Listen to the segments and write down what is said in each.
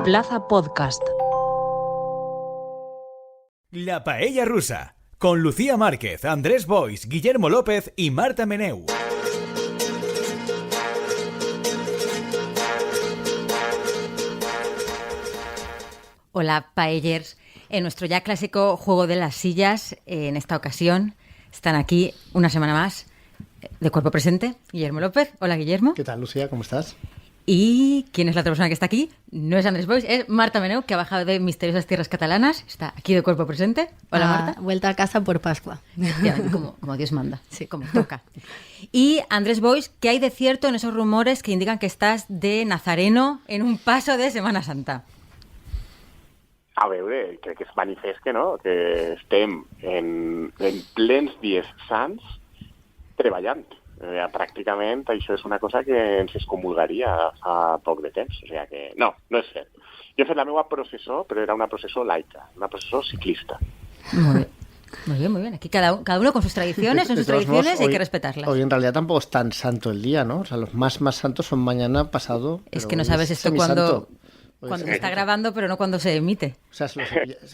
Plaza Podcast. La Paella Rusa, con Lucía Márquez, Andrés Boix, Guillermo López y Marta Meneu. Hola, paellers. En nuestro ya clásico juego de las sillas, en esta ocasión están aquí una semana más de cuerpo presente, Guillermo López. Hola, Guillermo. ¿Qué tal, Lucía? ¿Cómo estás? ¿Y quién es la otra persona que está aquí? No es Andrés Boix, es Marta Meneu, que ha bajado de misteriosas tierras catalanas. Está aquí de cuerpo presente. Hola, Marta. Vuelta a casa por Pascua. Como Dios manda, sí, como toca. Y Andrés Boix, ¿qué hay de cierto en esos rumores que indican que estás de nazareno en un paso de Semana Santa? A veure, crec que és manifest que no, que estem en plens dies sants treballant. Pràcticament això és una cosa que ens excomulgaria fa poc de temps. O sigui que no és cert. Jo he fet la meva processó, però era una processó laica, una processó ciclista. Muy bien, muy bien. Aquí cada uno con sus tradiciones, son sus tradiciones y hay que respetarlas. Hoy en realidad tampoco es tan santo el día, ¿no? O sea, los más santos son mañana, pasado. Es que no sabes esto cuando se está grabando, pero no cuando se emite. O sea,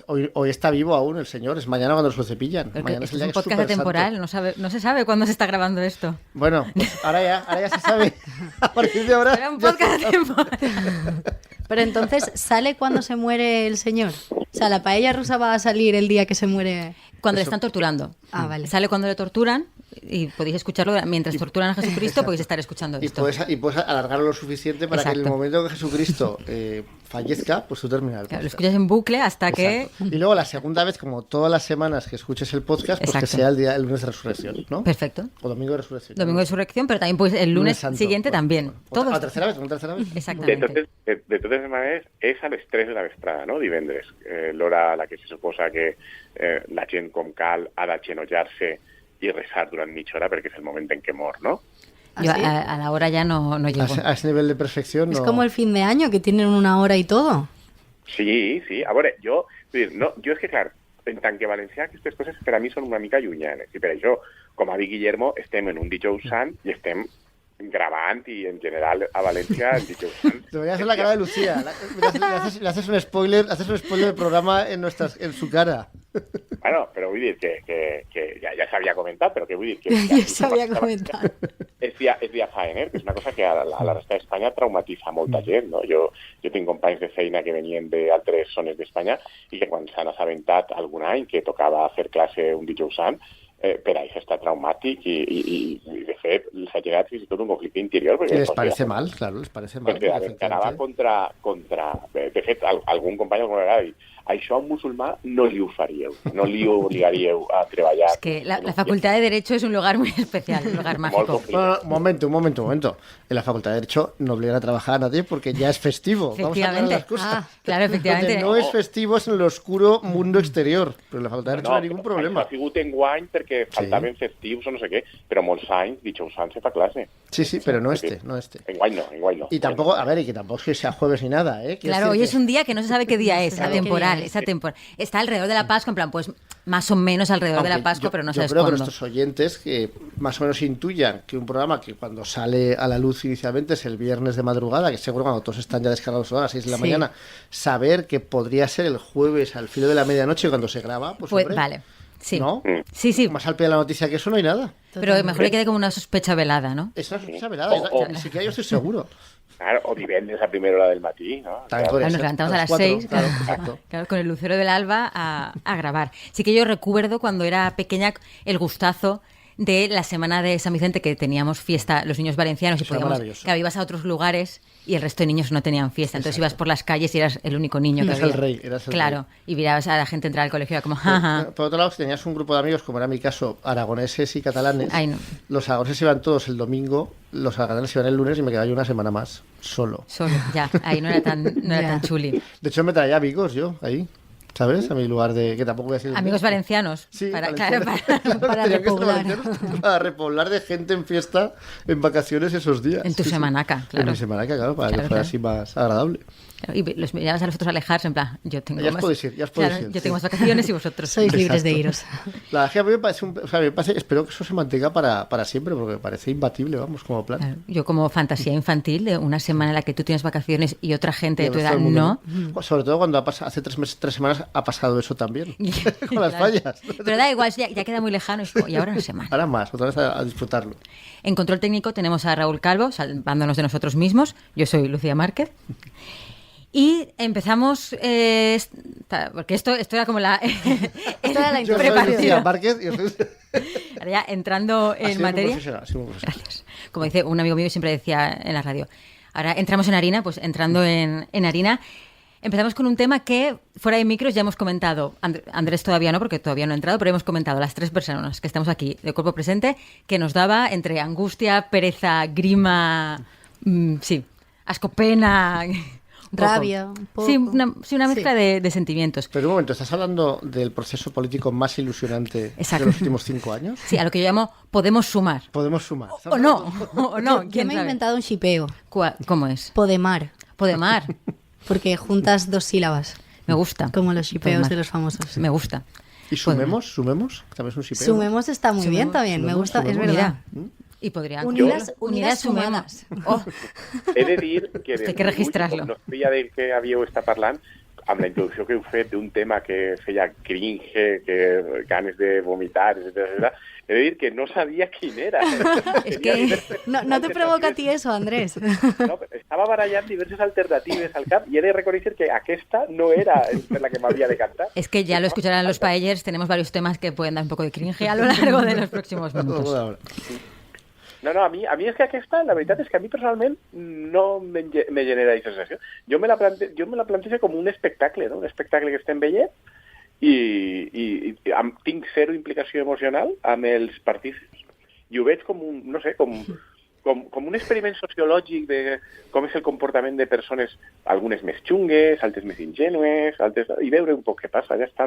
hoy está vivo aún el señor, es mañana cuando se lo cepillan. Mañana es un podcast atemporal, no se sabe cuándo se está grabando esto. Bueno, pues ahora ya se sabe. A partir de ahora. Era un podcast atemporal. Pero entonces, ¿sale cuando se muere el señor? O sea, la paella rusa va a salir el día que se muere. Cuando le están torturando. Ah, vale. Sale cuando le torturan y podéis escucharlo mientras torturan a Jesucristo, podéis estar escuchando esto. Y puedes alargarlo lo suficiente para que en el momento que Jesucristo fallezca, pues tú terminas el podcast. Claro, lo escuchas en bucle hasta que... Y luego la segunda vez, como todas las semanas que escuches el podcast, pues que sea el lunes de resurrección, ¿no? Perfecto. O domingo de resurrección. Domingo de resurrección, pero también pues el lunes siguiente también. Todos. ¿La tercera vez? Exactamente. De totes maneres, és a les 3 de la vesprada, no? Divendres, l'hora a la que se suposa que la gent com cal ha d'agenollar-se i resar durant mitja hora perquè és el moment en què mor, ¿no? Yo a la hora ya no llego. A ese nivel de perfección no... Es como el fin de año, que tienen una hora y todo. Sí. A veure, jo és que, clar, en tant que valencià, aquestes coses per a mi són una mica llunyanes. I per això, com ha dit Guillermo, estem en un dijous sant i estem grabant y en general a Valencia el dijous sant. Debería ser la cara de Lucía. Le haces un spoiler del programa en su cara. Bueno, però vull dir que ja s'havia comentat, però que vull dir que... Ja s'havia comentat. És dia faener, que és una cosa que a la resta d'Espanya traumatitza molta gent, no? Jo tinc companys de feina que venien d'altres zones d'Espanya i que quan s'han assabentat algun any que tocava fer classe un dijous sant, per a ells està traumàtic i de fet els ha generat fins i tot un conflicte interior. Les parece mal, claro, les parece mal. Perquè anava contra... De fet, algun company alguna vegada ha dit això a un musulmà no li ho faríeu, no li obligaríeu a treballar. Es que la Facultad de Derecho es un lugar muy especial, un lugar mágico. Un momento. En la Facultad de Derecho no obligan a trabajar a nadie porque ya es festivo. Vamos a aclarar las cosas. Claro, efectivamente. Donde no es festivo es en el oscuro mundo exterior, però en la Facultad de Derecho no hay ningún problema. Ha sigut enguany perquè faltaven festius o no sé què, però molts anys, dijous sant se fa clase. Sí, pero no este. Enguany no. Y tampoco, a ver, y que tampoco es que sea jueves ni nada, ¿eh? Claro, hoy es un día que no se sabe qué día es, atemporal. Está alrededor de la Pascua, en plan, pues más o menos alrededor de la Pascua, pero no sabes cuándo. Yo creo que nuestros oyentes que más o menos intuyan que un programa que cuando sale a la luz inicialmente es el viernes de madrugada, que seguro cuando todos están ya descargados a las 6 de la mañana, saber que podría ser el jueves al filo de la medianoche cuando se graba, pues hombre, vale. Sí. ¿No? Sí. Más al pie de la noticia que eso no hay nada. Pero mejor le quede como una sospecha velada, ¿no? Es una sospecha velada, ni siquiera yo estoy seguro. Claro, o divendres a primera hora del matí, ¿no? Nos levantamos a las 6, claro, con el lucero del alba a grabar. Sí que yo recuerdo cuando era pequeña el gustazo de la semana de San Vicente, que teníamos fiesta los niños valencianos y podíamos, que ibas a otros lugares y el resto de niños no tenían fiesta. Entonces ibas por las calles y eras el único niño que había. Eras el rey. Y mirabas a la gente entrar al colegio y era como, Por otro lado, si tenías un grupo de amigos, como era mi caso, aragoneses y catalanes, los aragoneses iban todos el domingo, los catalanes iban el lunes y me quedaba yo una semana más, solo. Ya, ahí no era tan chuli. De hecho, me traía amigos yo, ahí. ¿sabes? A mi lugar de... que tampoco voy a decir... Amigos valencianos. Sí, para para repoblar de gente en fiesta, en vacaciones esos días. En tu semanaca, claro. En mi semanaca, claro, para que fuera así más agradable. Y los mirabas a los otros alejarse, en plan, yo tengo Ya más... os podéis ir. Yo tengo más vacaciones y vosotros. Sois libres de iros. La verdad es que a mí me parece, espero que eso se mantenga para siempre, porque me parece imbatible, vamos, como plan. Claro, yo como fantasía infantil de una semana en la que tú tienes vacaciones y otra gente de tu edad no. Sobre todo cuando hace 3 semanas ha pasado eso también, con las fallas. Pero da igual, ya queda muy lejano y ahora una semana. Ahora más, otra vez a disfrutarlo. En control técnico tenemos a Raúl Calvo, salvándonos de nosotros mismos. Yo soy Lucía Márquez. Y empezamos, porque esto era como la... Esto era la Yo soy Lucía Márquez y Ahora ya entrando en materia. Gracias. Como dice un amigo mío, siempre decía en la radio. Ahora entramos en harina, pues entrando en harina. Empezamos con un tema que fuera de micros ya hemos comentado. Andrés todavía no, porque todavía no ha entrado, pero hemos comentado las 3 personas que estamos aquí de cuerpo presente, que nos daba entre angustia, pereza, grima, asco, pena... rabia, un poco. Sí, una mezcla de sentimientos. Pero un momento, ¿estás hablando del proceso político más ilusionante Exacto. de los últimos 5 años? Sí, a lo que yo llamo podemos sumar. Podemos sumar. O no. Yo me he inventado un shipeo. ¿Cómo es? Podemar. Podemar. Porque juntas 2 sílabas. Me gusta. Como los shipeos de los famosos. Me gusta. ¿Y sumemos? También es un shipeo. Sumemos está muy bien también, me gusta, es verdad. Y podrían unidas sumadas. Oh. He de dir que... Hay que registrarlo. No sabia del que havíeu estat parlant, amb la introducció que heu fet d'un tema que feia cringe, que ganes de vomitar, etc. He de dir que no sabia quin era. Es que... No te provoca a ti eso, Andrés. No, estava barallant diverses alternatives al cap i he de reconèixer que aquesta no era per la que m'havia de cantar. Es que ya lo escucharán los paellers, tenemos varios temas que pueden dar un poco de cringe a lo largo de los próximos minutos. No, a mi és que aquesta, la veritat és que a mi personalment no me genera aquesta sensació. Jo me la plantejo com un espectacle, no? Un espectacle que estem veient i tinc zero implicació emocional amb els partícips. I ho veig com un, no sé, com un experiment sociològic de com és el comportament de persones, algunes més xungues, altres més ingènues, i veure un poc què passa, ja està,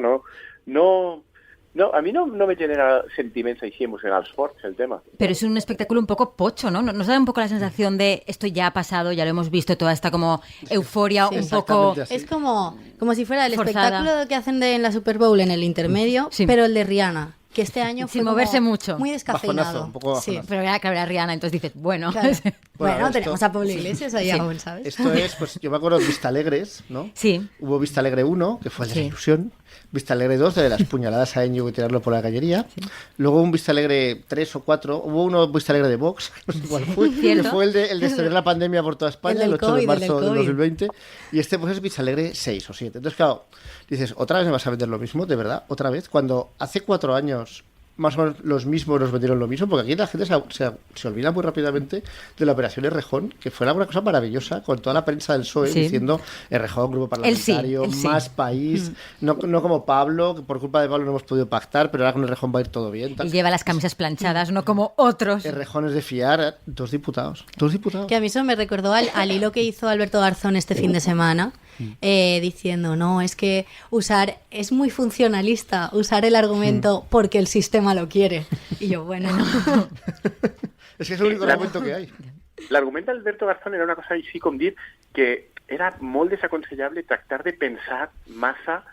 No, a mí no me genera sentimientos así emocionales fuertes el tema. Pero es un espectáculo un poco pocho, ¿no? Nos da un poco la sensación de esto ya ha pasado, ya lo hemos visto, toda esta como euforia, sí, un poco... Así. Es como si fuera el espectáculo que hacen en la Super Bowl en el intermedio, sí, pero el de Rihanna. Que este año fue sin moverse mucho, muy descafeinado. Un poco sí, pero era Rihanna, entonces dices, bueno. Claro. Bueno, tenemos a Pablo Iglesias ahí aún, ¿sabes? Esto es, pues yo me acuerdo de Vista Alegres, ¿no? Sí. Hubo Vista Alegre 1, que fue el de la ilusión. Vista Alegre 2, de las puñaladas a Íñigo y tirarlo por la cañería. Sí. Luego un Vista Alegre 3 o 4. Hubo uno Vista Alegre de Vox, no sé cuál fue. Que fue el de extender la pandemia por toda España, el 8 de marzo del 2020. Y este pues es Vista Alegre 6 o 7. Entonces, claro, dices, ¿otra vez me vas a vender lo mismo? ¿De verdad? ¿Otra vez? Cuando hace 4 años... más o menos los mismos nos vendieron lo mismo, porque aquí la gente se olvida muy rápidamente de la operación Errejón, que fue una cosa maravillosa, con toda la prensa del PSOE diciendo Errejón, grupo parlamentario, más país, no como Pablo, que por culpa de Pablo no hemos podido pactar, pero ahora con Errejón va a ir todo bien. Y lleva las camisas planchadas, no como otros. Errejón es de fiar, 2 diputados. Que a mí eso me recordó al hilo que hizo Alberto Garzón este fin de semana, diciendo, no, es que es muy funcionalista usar el argumento porque el sistema lo quiere. Y yo, bueno, no. Es que es el único argumento que hay. L'argument d'Alberto Garzón era una cosa així com dir que era molt desaconsellable tractar de pensar massa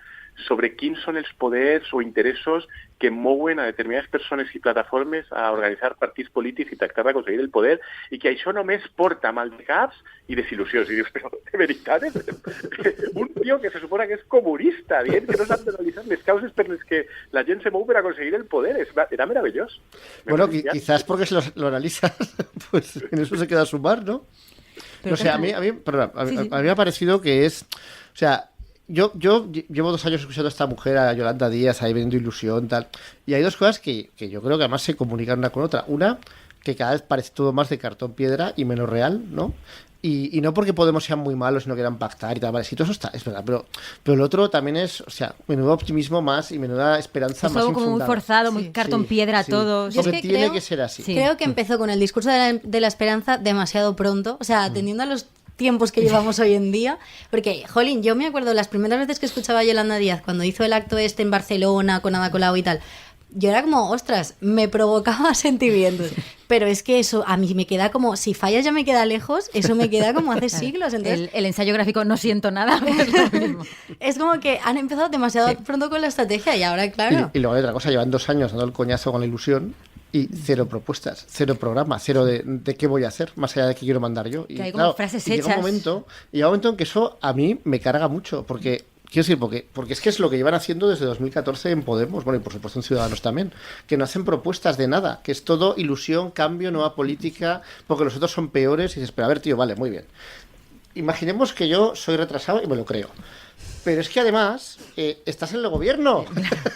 sobre quins són els poders o interessos que mouen a determinades persones i plataformes a organitzar partits polítics i tractar d'aconseguir el poder, i que això només porta mal de caps i desil·lusions. I dius, però de veritat, un tio que se supone que és comunista, dient que no s'han d'analitzar les causes per les que la gent se mou per aconseguir el poder. Era meravellós. Bueno, quizás porque si lo analizas, pues en eso se queda sumar, ¿no? Pero, o sea, a mí me ha parecido que es... O sea, yo llevo 2 años escuchando a esta mujer, a Yolanda Díaz, ahí vendiendo ilusión, tal. Y hay 2 cosas que yo creo que además se comunican una con otra. Una, que cada vez parece todo más de cartón piedra y menos real, ¿no? Y no porque Podemos sean muy malos, sino que quieran pactar y tal. Vale, sí, todo eso está, es verdad. Pero lo otro también es, o sea, menudo optimismo más y menuda esperanza más infundada. Es como muy forzado, muy cartón piedra todo. Porque tiene que ser así. Creo que empezó con el discurso de la esperanza demasiado pronto. O sea, atendiendo a los tiempos que llevamos hoy en día. Porque, jolín, yo me acuerdo las primeras veces que escuchaba a Yolanda Díaz cuando hizo el acto este en Barcelona con Ada Colau y tal. Yo era como, ostras, me provocaba sentimientos. Pero es que eso a mí me queda como, si fallas ya me queda lejos, eso me queda como hace siglos. Entonces, el ensayo gráfico no siento nada. Es lo mismo. Es como que han empezado demasiado pronto con la estrategia y ahora, claro. Y luego hay otra cosa, llevan 2 años dando el coñazo con la ilusión y 0 propuestas, 0 programa, 0 de qué voy a hacer, más allá de qué quiero mandar yo. Y que hay como frases hechas. Llega un momento en que eso a mí me carga mucho, porque... Quiero decir, porque es que es lo que llevan haciendo desde 2014 en Podemos, bueno, y por supuesto en Ciudadanos también, que no hacen propuestas de nada, que es todo ilusión, cambio, nueva política, porque los otros son peores, y dices, pero a ver, tío, vale, muy bien. Imaginemos que yo soy retrasado y me lo creo. Pero es que además estás en el gobierno.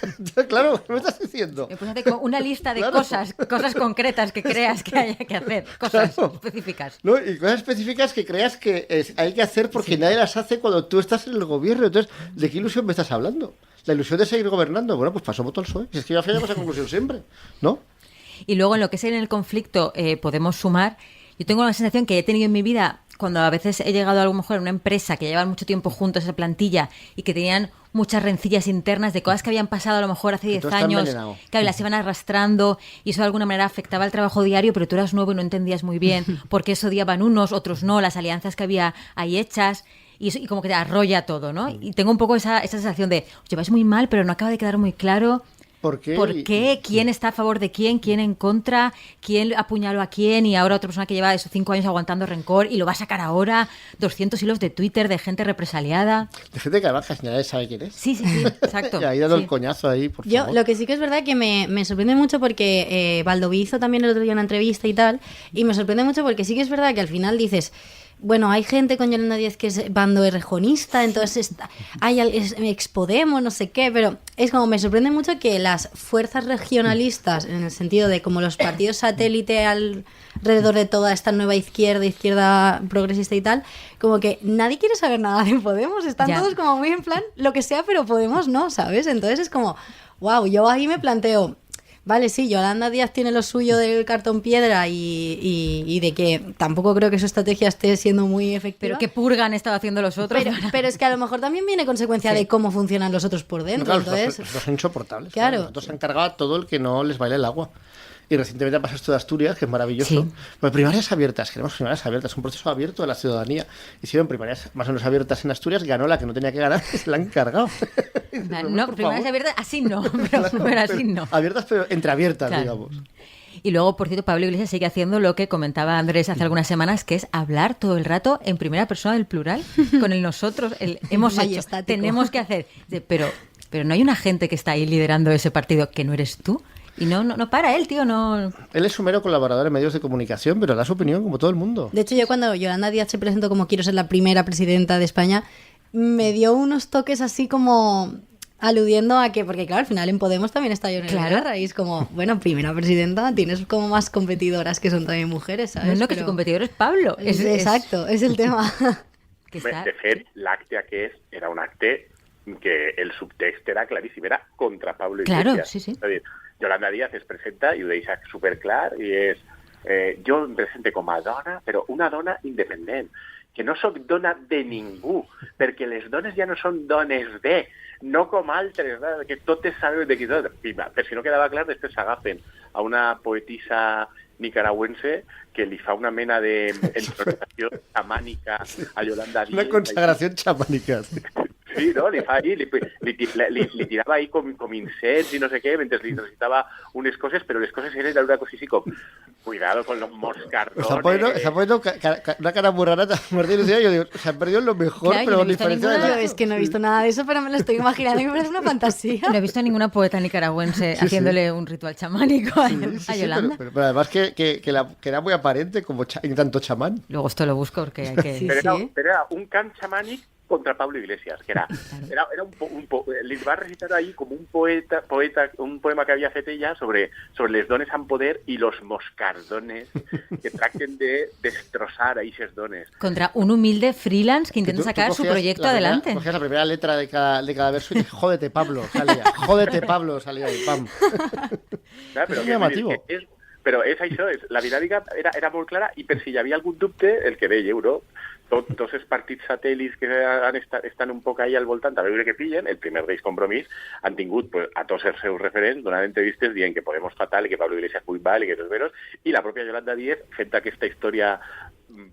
Entonces, claro, ¿qué me estás diciendo? Pues hace como una lista de cosas concretas que creas que haya que hacer, cosas específicas. ¿No? Y cosas específicas que creas que hay que hacer porque nadie las hace cuando tú estás en el gobierno. Entonces, ¿de qué ilusión me estás hablando? ¿La ilusión de seguir gobernando? Bueno, pues paso voto al PSOE. Es que yo al final llego a esa conclusión siempre, ¿no? Y luego en lo que es en el conflicto podemos sumar. Yo tengo la sensación que he tenido en mi vida, cuando a veces he llegado a lo mejor a una empresa que llevan mucho tiempo juntos, esa plantilla, y que tenían muchas rencillas internas de cosas que habían pasado a lo mejor hace 10 años, que las iban arrastrando y eso de alguna manera afectaba el trabajo diario, pero tú eras nuevo y no entendías muy bien por qué eso odiaban unos, otros no, las alianzas que había ahí hechas. Y como que te arrolla todo, ¿no? Y tengo un poco esa sensación de, os lleváis muy mal, pero no acaba de quedar muy claro. ¿Por qué? ¿Por qué? ¿Quién está a favor de quién? ¿Quién en contra? ¿Quién apuñaló a quién? Y ahora otra persona que lleva esos 5 años aguantando rencor y lo va a sacar ahora. 200 hilos de Twitter de gente represaliada. De gente que además casi nadie sabe quién es. Sí, exacto. Y ahí dando el coñazo ahí, por favor. Yo, lo que sí que es verdad que me sorprende mucho porque Baldoví hizo también el otro día una entrevista y tal, y me sorprende mucho porque sí que es verdad que al final dices... Bueno, hay gente con Yolanda Díaz que es bando errejonista, entonces hay Expodemos, no sé qué, pero es como me sorprende mucho que las fuerzas regionalistas, en el sentido de como los partidos satélite alrededor de toda esta nueva izquierda progresista y tal, como que nadie quiere saber nada de Podemos, están todos como muy en plan, lo que sea, pero Podemos no, ¿sabes? Entonces es como, wow, yo ahí me planteo... Vale, sí, Yolanda Díaz tiene lo suyo del cartón piedra y de que tampoco creo que su estrategia esté siendo muy efectiva. Pero qué purga han estado haciendo los otros. Pero es que a lo mejor también viene consecuencia de cómo funcionan los otros por dentro. No, claro, entonces... los son insoportables. Claro. Nosotros se han cargado a todo el que no les baile el agua. Y recientemente ha pasado esto de Asturias, que es maravilloso. Sí. Pues primarias abiertas, queremos primarias abiertas, un proceso abierto de la ciudadanía. Hicieron primarias más o menos abiertas en Asturias, ganó la que no tenía que ganar, se la han cargado. No, primarias abiertas, así no, pero así no. Abiertas, pero entreabiertas, claro. digamos. Y luego, por cierto, Pablo Iglesias sigue haciendo lo que comentaba Andrés hace algunas semanas, que es hablar todo el rato en primera persona del plural, con el nosotros, el hemos hecho, tenemos que hacer. Pero no hay una gente que está ahí liderando ese partido que no eres tú. Y no para él, tío, no... Él es un mero colaborador en medios de comunicación, pero da su opinión como todo el mundo. De hecho, yo cuando Yolanda Díaz se presentó como quiero ser la primera presidenta de España, me dio unos toques así como aludiendo a que, porque claro, al final en Podemos también está Yolanda Díaz, y es como, bueno, primera presidenta, tienes como más competidoras que son también mujeres, ¿sabes? No, que su competidor es Pablo. Exacto, es el tema. De fet, l'acte aquest era un acte que el subtext era claríssim, era contra Pablo Iglesias. Claro, sí. És a dir, Yolanda Díaz es presenta i ho deixa superclar i és jo em presente com a dona, però una dona independent, que no sóc dona de ningú, perquè les dones ja no són dones de, no com altres, que totes sabem de qui tot. Per si no quedava clar, després s'agafen a una poetisa nicaragüense que li fa una mena d'entronizació xamànica a Yolanda Díaz. Una consagración chamánica. Sí, no? Li tirava ahí com incets i no sé què, mentre li recitava unes coses, però les coses eren una cosa així com cuidado con los moscardones. Se ha puesto una cara muy rara, Martín Lucía, yo digo, se han perdido lo mejor, claro, pero no con diferencia de la... Es que no he visto nada de eso, pero me lo estoy imaginando y me parece una fantasía. No he visto a ninguna poeta nicaragüense haciéndole un ritual chamánico a Yolanda. Pero además que era muy aparente como tanto chamán. Luego esto lo busco porque hay que... Pero era un cant xamànic contra Pablo Iglesias, que era li va recitar ahí como un poema que havia fet ella sobre les dones amb poder i los moscardones que tracten de destrozar a aquestes dones. Contra un humilde freelance que intenta sacar su proyecto adelante. Cogías la primera letra de cada verso y jódete Pablo, salía. Jódete Pablo, salía ahí, pam. Claro, pero es llamativo. Però és això, la dinàmica era molt clara i per si hi havia algun dubte, el que deia Euro, tots els partits satèl·lits que estan un poc ahí al voltant a veure què pillen, el primer d'ells Compromís, han tingut pues, a tots els seus referents donant entrevistes dient que Podemos fatal i que Pablo Iglesias muy mal i que tots veros, i la pròpia Yolanda Díez fent aquesta història,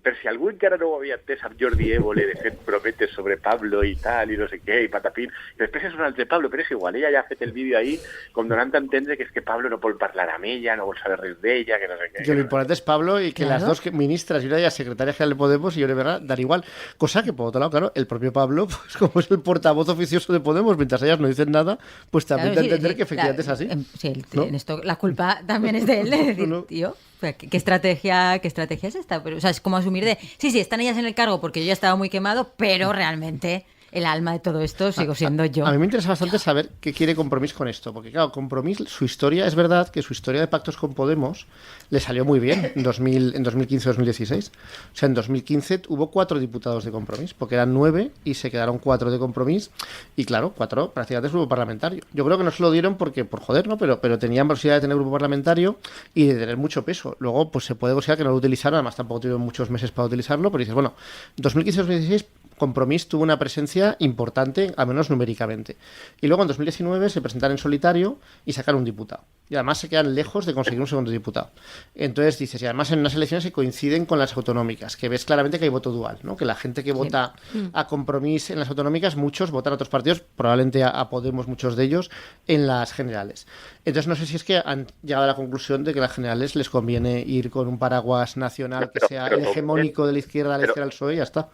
per si algú encara no ho havia entès, amb Jordi Évole de fet prometes sobre Pablo i tal, i no sé què, i patapín, i després és un altre Pablo, però és igual, ella ja ha fet el vídeo ahí com donant a entendre que és que Pablo no vol parlar amb ella, no vol saber res d'ella, que no sé què. Que lo importante es Pablo y que las dos ministras y una de ellas secretaria general de Podemos y Yone Belarra dan igual. Cosa que, por otro lado, claro, el propio Pablo, pues como es el portavoz oficioso de Podemos, mientras ellas no dicen nada, pues también da a entender que efectivamente es así. Sí, ¿no? En esto la culpa también es de él, de decir, tío, ¿qué estrategia es esta? Pero, o sea, es como asumir de, sí, están ellas en el cargo porque yo ya estaba muy quemado, pero realmente el alma de todo esto sigo siendo yo. A mí me interesa bastante saber qué quiere Compromís con esto, porque claro, Compromís, su historia, es verdad que su historia de pactos con Podemos le salió muy bien en 2015-2016. O sea, en 2015 hubo 4 diputados de Compromís, porque eran 9 y se quedaron 4 de Compromís, y claro, 4 prácticamente es grupo parlamentario. Yo creo que no se lo dieron porque, por joder, ¿no? Pero tenían posibilidad de tener grupo parlamentario y de tener mucho peso. Luego, pues se puede considerar que no lo utilizaron, además tampoco tuvieron muchos meses para utilizarlo, pero dices, bueno, 2015-2016 Compromís tuvo una presencia importante, al menos numéricamente. Y luego en 2019 se presentaron en solitario y sacaron un diputado. Y además se quedan lejos de conseguir un segundo diputado. Entonces dices, y además en unas elecciones que coinciden con las autonómicas, que ves claramente que hay voto dual, ¿no? Que la gente que vota a Compromís en las autonómicas, muchos votan a otros partidos, probablemente a Podemos, muchos de ellos, en las generales. Entonces no sé si es que han llegado a la conclusión de que a las generales les conviene ir con un paraguas nacional que sea el hegemónico de la izquierda, la izquierda del PSOE y ya está.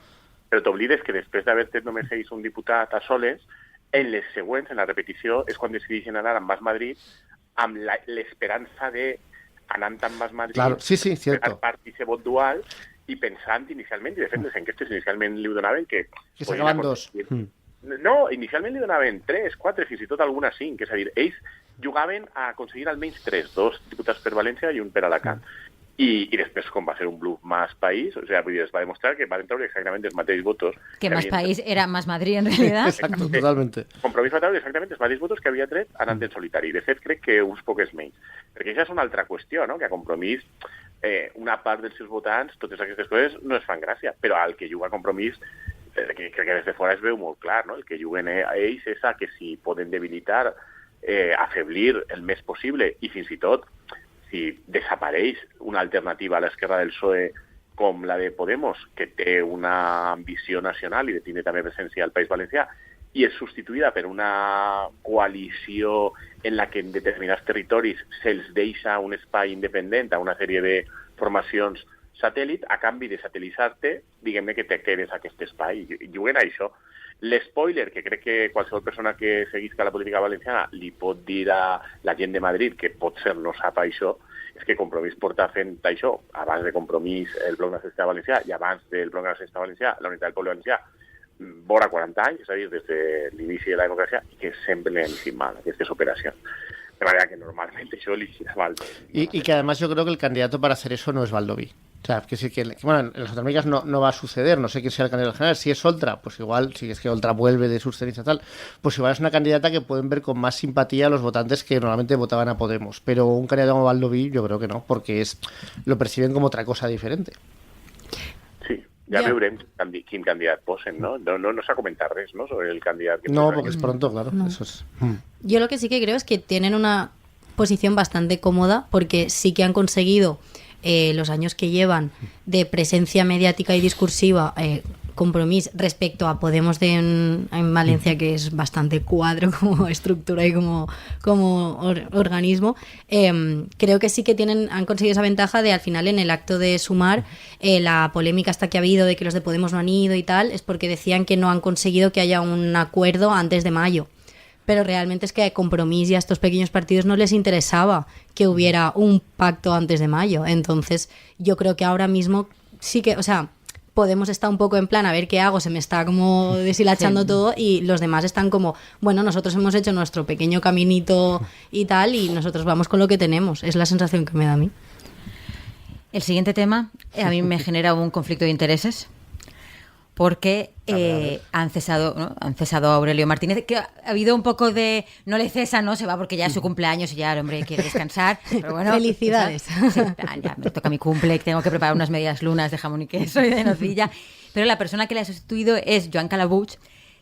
Però t'oblides que després d'haver-te només ells un diputat a soles, en les següents, en la repetició, és quan decideixen anar amb Mas Madrid amb l'esperança d'anar amb Mas Madrid, claro, sí, cierto. part i ser vot dual, i pensant inicialment, i de fet les enquestes inicialment li donaven que s'acaben 2. No, inicialment li donaven 3, 4, fins i tot alguna 5, és a dir, ells jugaven a aconseguir almenys 3, 2 diputats per València i un per Alacant. I després, com va ser un bluff Más País, o sea, es va demostrar que van treure exactament els mateixos votos. Que Más País era Más Madrid, en realidad. Exacto, totalmente. Compromís va treure exactament els mateixos votos que havia tret anant en solitari. De fet, crec que uns pocs menys. Perquè això és una altra qüestió, no? Que a Compromís una part dels seus votants, totes aquestes coses no es fan gràcia, però al que juga a Compromís, crec que des de fora es veu molt clar, no? El que juguen ells és a que si poden debilitar, afeblir el més possible i fins i tot si desapareix una alternativa a l'esquerra del PSOE com la de Podemos, que té una ambició nacional i de tindre també presència al País Valencià, i és substituïda per una coalició en la que en determinats territoris se'ls deixa un espai independent a una sèrie de formacions satèl·lit, a canvi de satelitzar-te, diguem-ne que te quedes a aquest espai. I juguen a això. L'espoiler, que crec que qualsevol persona que seguisca la política valenciana li pot dir a la gent de Madrid que potser no sap això, és que Compromís porta fent això, abans de Compromís el Bloc Nacionalista Valencià i abans del Bloc Nacionalista Valencià, la Unitat del Poble Valencià, vora 40 anys, és a dir, des de l'inici de la democràcia, i que sempre le han fet mal aquestes operacions. De manera que normalmente yo eligiera a Baldoví. Y que además yo creo que el candidato para hacer eso no es Baldoví. O sea, que sí que bueno, en las autonómicas no va a suceder, no sé quién sea el candidato general. Si es Oltra, pues igual, si es que Oltra vuelve de sus cenizas tal, pues igual es una candidata que pueden ver con más simpatía a los votantes que normalmente votaban a Podemos. Pero un candidato como Baldoví yo creo que no, porque lo perciben como otra cosa diferente. Sí. Ja veurem quin candidat posen, ¿no? No s'ha comentat res, ¿no?, sobre el candidat. No, porque es pronto, claro. No. Eso es. Yo lo que sí que creo es que tienen una posición bastante cómoda porque sí que han conseguido los años que llevan de presencia mediática y discursiva Compromís respecto a Podemos en Valencia, que es bastante cuadro como estructura y como organismo. Creo que sí que han conseguido esa ventaja de al final en el acto de sumar la polémica hasta que ha habido de que los de Podemos no han ido y tal, es porque decían que no han conseguido que haya un acuerdo antes de mayo. Pero realmente es que a Compromís y a estos pequeños partidos no les interesaba que hubiera un pacto antes de mayo. Entonces yo creo que ahora mismo sí que, o sea, Podemos está un poco en plan, a ver qué hago, se me está como deshilachando todo, y los demás están como, bueno, nosotros hemos hecho nuestro pequeño caminito y tal, y nosotros vamos con lo que tenemos. Es la sensación que me da a mí. El siguiente tema a mí me genera un conflicto de intereses, porque han cesado a Aurelio Martínez, que ha habido un poco de... No le cesan, ¿no? Se va porque ya es su cumpleaños y ya el hombre quiere descansar. Pero bueno, felicidades. Sí, ya me toca mi cumple, tengo que preparar unas medias lunas de jamón y queso y de nocilla. Pero la persona que le ha sustituido es Joan Calabuig,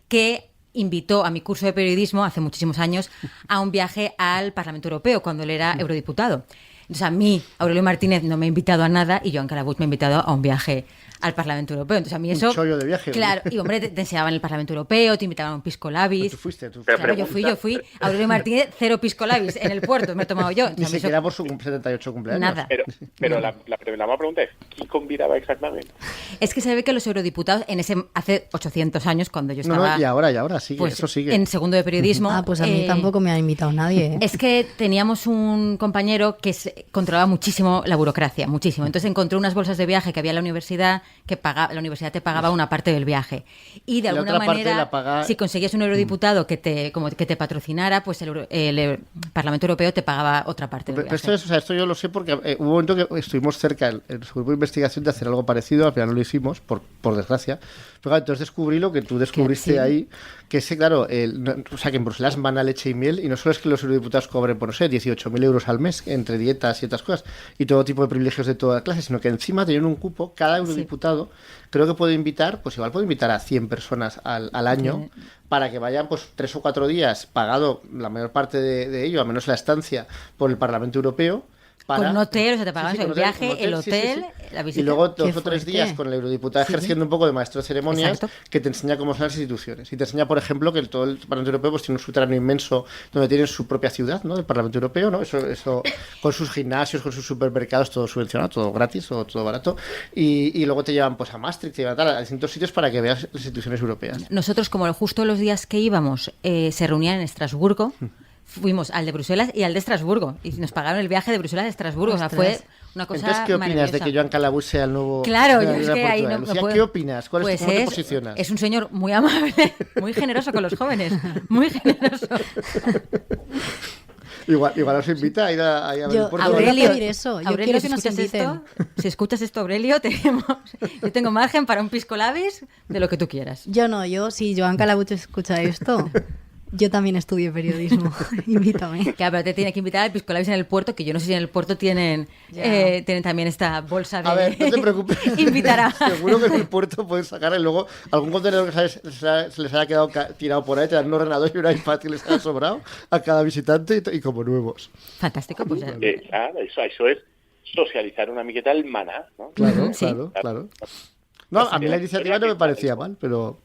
que invitó a mi curso de periodismo hace muchísimos años a un viaje al Parlamento Europeo cuando él era eurodiputado. Entonces a mí, Aurelio Martínez no me ha invitado a nada y Joan Calabuig me ha invitado a un viaje al Parlamento Europeo. Entonces a mí eso... Un chollo de viaje. Claro, y hombre, te enseñaban en el Parlamento Europeo, te invitaban a un pisco labis. Tú fuiste. Claro, yo fui. Aurelio Martínez, 0 pisco labis en el puerto, me he tomado yo. Ni siquiera por su 78 cumpleaños. Nada. Pero la mala pregunta es, ¿quién convidaba exactamente? Es que se ve que los eurodiputados, hace 800 años, cuando yo estaba... No, y ahora sigue, pues, eso sigue. En segundo de periodismo... Pues a mí tampoco me ha invitado nadie. Es que teníamos un compañero que controlaba muchísimo la burocracia, muchísimo. Entonces encontró unas bolsas de viaje que había en la universidad, la universidad te pagaba una parte del viaje. Y de alguna manera, si conseguías un eurodiputado que te patrocinara, pues el Parlamento Europeo te pagaba otra parte del viaje. Esto yo lo sé porque hubo un momento que estuvimos cerca en su grupo de investigación de hacer algo parecido, al final no lo hicimos, por desgracia. Pero claro, entonces descubrí lo que tú descubriste ahí, que es, claro, que en Bruselas van a leche y miel, y no solo es que los eurodiputados cobren, por no sé, 18.000 euros al mes, entre dietas y otras cosas, y todo tipo de privilegios de toda clase, sino que encima tienen un cupo, cada eurodiputado, creo que puede invitar, pues igual puede invitar a 100 personas al año, para que vayan pues 3 o 4 días, pagado la mayor parte de ello, al menos la estancia, por el Parlamento Europeo. Con un hotel, o sea, te pagaban el viaje, el hotel, la visita. Y luego 2 o 3 días con el eurodiputado ejerciendo un poco de maestro de ceremonias. Exacto. Que te enseña cómo son las instituciones. Y te enseña, por ejemplo, que todo el Parlamento Europeo pues tiene un subterráneo inmenso donde tienen su propia ciudad, ¿no? El Parlamento Europeo, ¿no? Eso con sus gimnasios, con sus supermercados, todo subvencionado, todo gratis o todo barato. Y luego te llevan pues a Maastricht, te llevan a distintos sitios para que veas las instituciones europeas. Nosotros, como justo los días que íbamos, se reunían en Estrasburgo. Fuimos al de Bruselas y al de Estrasburgo y nos pagaron el viaje de Bruselas a Estrasburgo. O sea, fue una cosa Entonces, ¿qué opinas de que Joan Calabuig sea el nuevo... Claro, yo es que ahí no puedo... ¿Qué opinas? ¿Cómo te posicionas? Es un señor muy amable, muy generoso con los jóvenes, muy generoso. Igual os invita a ir a ver el puerto. Aurelio, yo quiero que nos inviten. Si escuchas esto, Aurelio, yo tengo margen para un pisco labis de lo que tú quieras. Si Joan Calabuig escucha esto... Yo también estudié periodismo. Invítame. Claro, pero te tiene que invitar al pisco labis en el puerto, que yo no sé si en el puerto tienen también esta bolsa de... A ver, no te preocupes. Invitará. Seguro que en el puerto pueden sacar y luego algún contenedor que se les haya quedado tirado por ahí, te dan un ordenador y un iPad que les haya sobrado a cada visitante y como nuevos. Fantástico, pues ya. Claro, eso es socializar una miqueta el maná, ¿no? Claro. No, a mí la iniciativa no me parecía mal, pero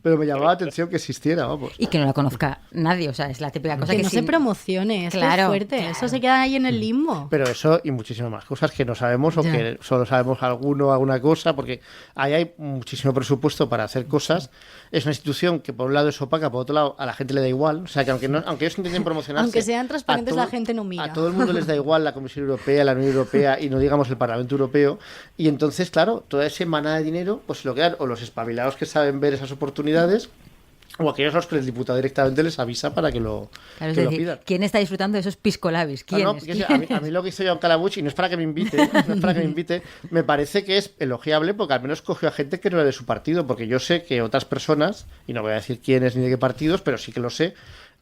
me llamaba la atención que existiera, vamos. Y que no la conozca nadie, o sea, es la típica cosa que no se promocione, claro, es fuerte, claro. Eso se queda ahí en el limbo. Pero eso y muchísimas más cosas que no sabemos o que solo sabemos alguna cosa, porque ahí hay muchísimo presupuesto para hacer cosas. Es una institución que por un lado es opaca, por otro lado a la gente le da igual, o sea, que aunque ellos intenten promocionarse... Aunque sean transparentes, la gente no mira. A todo el mundo les da igual la Comisión Europea, la Unión Europea y no digamos el Parlamento Europeo, y entonces, claro, toda esa manada de dinero, pues se lo quedan o los espabilados que saben ver esas oportunidades, o aquellos a los que el diputado directamente les avisa para que lo pidan. ¿Quién está disfrutando de esos pisco labis? ¿Quién es? A mí lo que hizo Joan Calabuig, y no es para que me invite, me parece que es elogiable porque al menos cogió a gente que no era de su partido, porque yo sé que otras personas, y no voy a decir quiénes ni de qué partidos, pero sí que lo sé,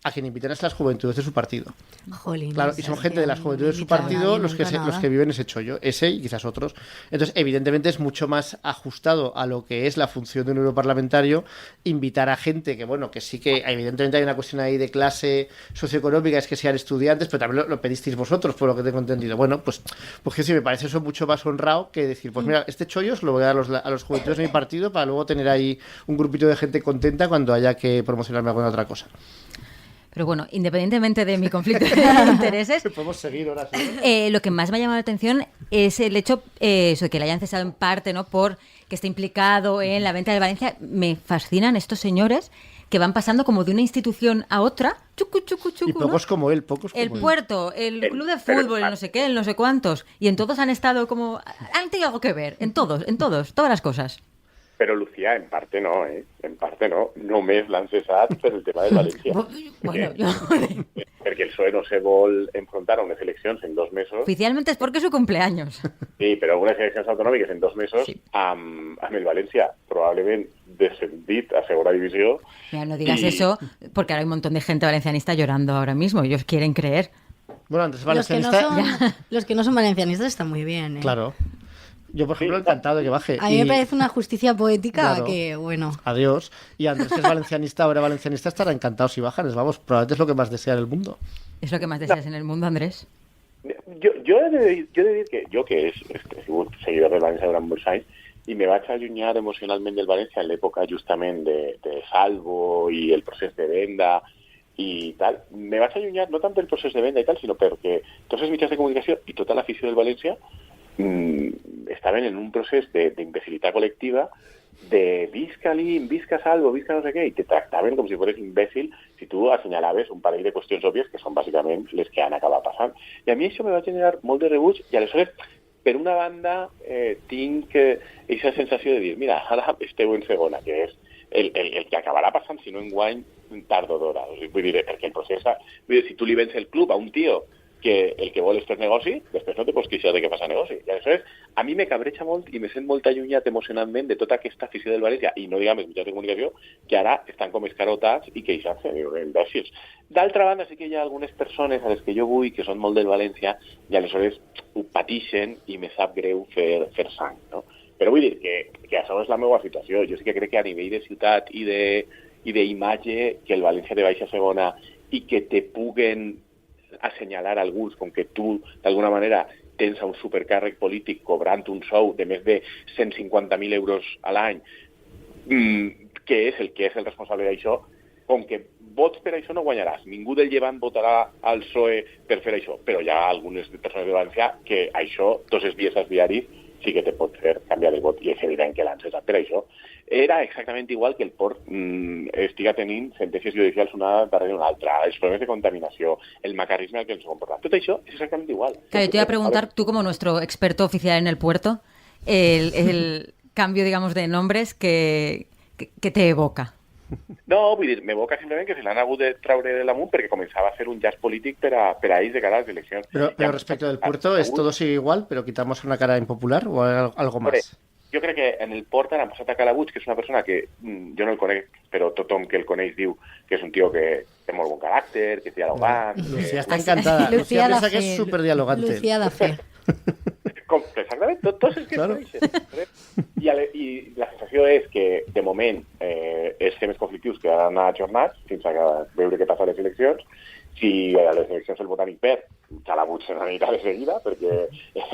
a quien invitan es las juventudes de su partido. Jolín, claro, y son gente de las juventudes de su partido los que viven ese chollo, ese y quizás otros. Entonces, evidentemente es mucho más ajustado a lo que es la función de un europarlamentario invitar a gente que, bueno, que sí que evidentemente hay una cuestión ahí de clase socioeconómica, es que sean estudiantes, pero también lo pedisteis vosotros, por lo que tengo entendido. Bueno, pues que sí, me parece eso mucho más honrado que decir, pues mira, este chollo se lo voy a dar a los juventudes de mi partido para luego tener ahí un grupito de gente contenta cuando haya que promocionarme alguna otra cosa. Pero bueno, independientemente de mi conflicto de intereses, podemos seguir ahora sí. Lo que más me ha llamado la atención es el hecho de que le hayan cesado en parte, ¿no? Por que esté implicado en la venta de Valencia. Me fascinan estos señores que van pasando como de una institución a otra, chucu, y pocos, ¿no? Como él, el puerto, el club de fútbol, el no sé qué, el no sé cuántos, y en todos han estado como, han tenido algo que ver, en todos, todas las cosas. Però, Lucía, en parte no, En parte no. Només l'han cessat per el tema del València. Perquè el PSOE no se vol enfrontar a unes eleccions en 2 mesos. Oficialmente es porque es su cumpleaños. Sí, però unes eleccions autonòmiques en 2 mesos, sí. Amb el València probablement descendit a segona divisió. Mira, no digas eso, porque ahora hay un montón de gente valencianista llorando ahora mismo. Ellos quieren creer. Bueno, antes valencianista... Los que no son valencianistas están muy bien, ¿eh? Claro. Yo, por ejemplo, encantado de que baje. A mí me parece una justicia poética Claro. que, bueno... Adiós. Y Andrés, que es valencianista, ahora valencianista, estará encantado si bajan. Vamos, probablemente es lo que más desea en el mundo. ¿Es lo que más deseas en el mundo, Andrés? Jo he de dir que jo, que he sigut seguidor del València durant molts anys, i me vaig allunyar emocionalment del València en l'època justament de Salvo i el procés de venda i tal. Me vaig allunyar no tant pel procés de venda i tal, sinó perquè tots els mitjans de comunicació i tota l'afició del València estaven en un procés d'imbecilitat col·lectiva de visca l'IM, visca Salvo, visca no sé què, i te tractaven com si fos imbècil si tu assenyalaves un parell de qüestions òbvies que són bàsicament les que han acabat passant. I a mi això me va generar molt de rebuig i aleshores, per una banda, tinc aquesta sensació de dir, mira, ara esteu en segona, que és el que acabarà passant, si no enguany, tard o d'hora. O sigui, vull dir, perquè el procés... Vull dir, si tu li vens el club a un tio que el que vol és fer negoci, després no te pots queixar de que fas negoci. I aleshores, a mi me cabreja molt i me sent molt allunyat emocionalment de tota aquesta afició del València, i no diguem els mitjans de comunicació, que ara estan com escarotats i queixant-se, imbècils. D'altra banda, sí que hi ha algunes persones a les que jo vull, que són molt del València, i aleshores ho patixen i me sap greu fer sang, no? Però vull dir que això és la meva situació. Jo sí que crec que a nivell de ciutat i d'imatge, que el València de baixa segona i que te puguen assenyalar alguns com que tu, d'alguna manera, tens un supercàrrec polític cobrant un sou de més de 150.000 euros a l'any, que és el responsable d'això, com que vots per això no guanyaràs. Ningú del Llevant votarà al PSOE per fer això, però hi ha algunes persones de València que això, tots els dies als diaris, sí que te pot fer canviar de vot, i és evident que l'han cessat per això. Era exactament igual que el port estiga tenint sentències judicials una darrere una altra, els problemes de contaminació, el macarrisme al que ens comporta. Tot això és exactament igual. Claro, yo te iba a preguntar, tú como nuestro experto oficial en el puerto, el cambio, digamos, de nombres que te evoca. No, vull dir, m'evoca simplement que se l'han hagut de traure de l'amunt perquè començava a ser un llaç polític per a ells de cara a les eleccions. Pero respecto del puerto, ¿es todo sigue igual, pero quitamos una cara impopular o algo más? Jo crec que en el port han passat a Calabuig, que és una persona que jo no el conec, però tothom que el coneix diu que és un tio que té molt bon caràcter, que és dialogant... Lucía està encantada. Lucía piensa que és superdialogante. Lucía da fe. Exactament, tots els que claro. Coneixen. I la sensació és que, de moment, els temes conflictius quedaran ajornats fins a veure què passa a les eleccions. Si a les eleccions el Botànic perd, Calabuig se n'anirà de seguida, perquè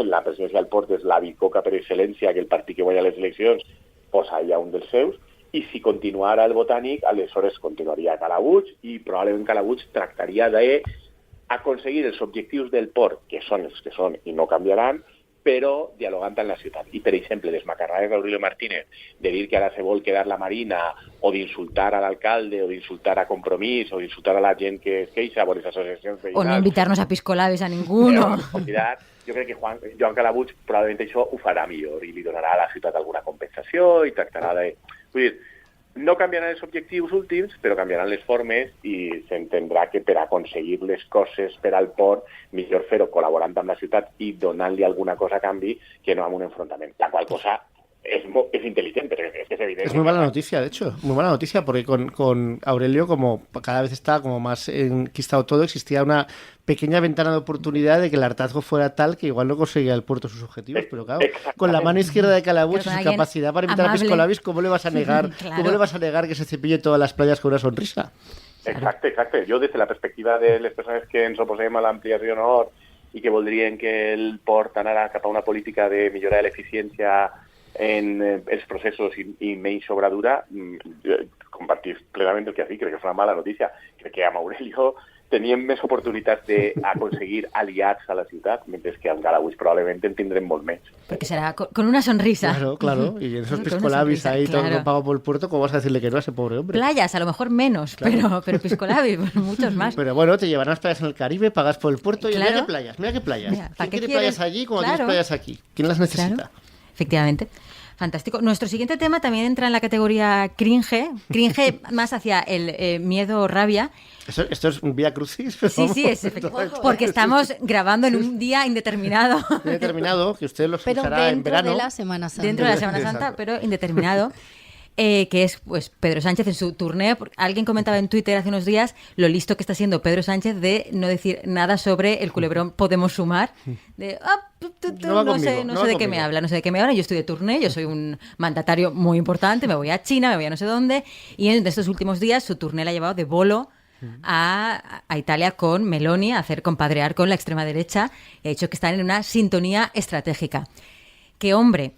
la presidència del port és la bicoca per excel·lència, que el partit que guanya les eleccions posa allà un dels seus, i si continuara el Botànic, aleshores continuaria Calabuig, i probablement Calabuig tractaria d'aconseguir els objectius del port, que són els que són i no canviaran, però dialogant amb la ciutat. I, per exemple, les macarrades d'Aurelio Martínez de dir que ara se vol quedar la Marina o d'insultar a l'alcalde o d'insultar a Compromís o d'insultar a la gent que es queixa per les associacions veïnals... O no invitar-nos a piscolabis a ninguno. Jo crec que Joan Calabuig probablement això ho farà millor i li donarà a la ciutat alguna compensació i tractarà de... Vull dir, no canviaran els objectius últims, però canviaran les formes i s'entendrà que per aconseguir les coses per al port, millor fer-ho col·laborant amb la ciutat i donant-li alguna cosa a canvi que no amb un enfrontament. La qual cosa es inteligente, pero es que es evidente. Es muy mala noticia, de hecho, muy mala noticia, porque con Aurelio, como cada vez está como más enquistado todo, existía una pequeña ventana de oportunidad de que el hartazgo fuera tal que igual no conseguía el puerto sus objetivos, pero claro, con la mano izquierda de Calabuig y su capacidad para invitar a piscolabis, ¿cómo le vas a negar claro. ¿Cómo le vas a negar que se cepille todas las playas con una sonrisa? Exacte. Jo, des de la perspectiva de les persones que ens oposem a l'ampliació nord i que voldrien que el port anara cap a una política de millorar l'eficiència en els processos i menys sobradura, compartir plenament el que has dit, crec que és una mala notícia. Crec que amb Aurelio teníem més oportunitats d'aconseguir aliats a la ciutat, mentre que amb Calabuig probablement en tindrem molt més. Porque será con una sonrisa. Claro. Y en esos piscolabis ahí, claro. Todo pago por el puerto, ¿cómo vas a decirle que no a ese pobre hombre? Playas, a lo mejor menos, claro. pero piscolabis, muchos más. Pero bueno, te llevarán las playas en el Caribe, pagas por el puerto y mira qué playas. Mira, ¿quién quiere playas allí como tienes playas aquí? ¿Quién las necesita? Claro. Efectivamente. Fantástico. Nuestro siguiente tema también entra en la categoría cringe más hacia el miedo o rabia. ¿Esto es un vía crucis? Sí, es efectivamente. Porque estamos grabando en un día indeterminado. Indeterminado, que usted lo escuchará en verano. Dentro de la Semana Santa. Dentro de la Semana Santa, pero indeterminado. que es pues Pedro Sánchez en su turné. Alguien comentaba en Twitter hace unos días lo listo que está siendo Pedro Sánchez de no decir nada sobre el culebrón Podemos Sumar. De, no sé de qué me habla, yo estoy de turné, yo soy un mandatario muy importante, me voy a China, me voy a no sé dónde, y en estos últimos días su turné la ha llevado de bolo a Italia con Meloni, a hacer compadrear con la extrema derecha, y ha dicho que están en una sintonía estratégica. Que hombre...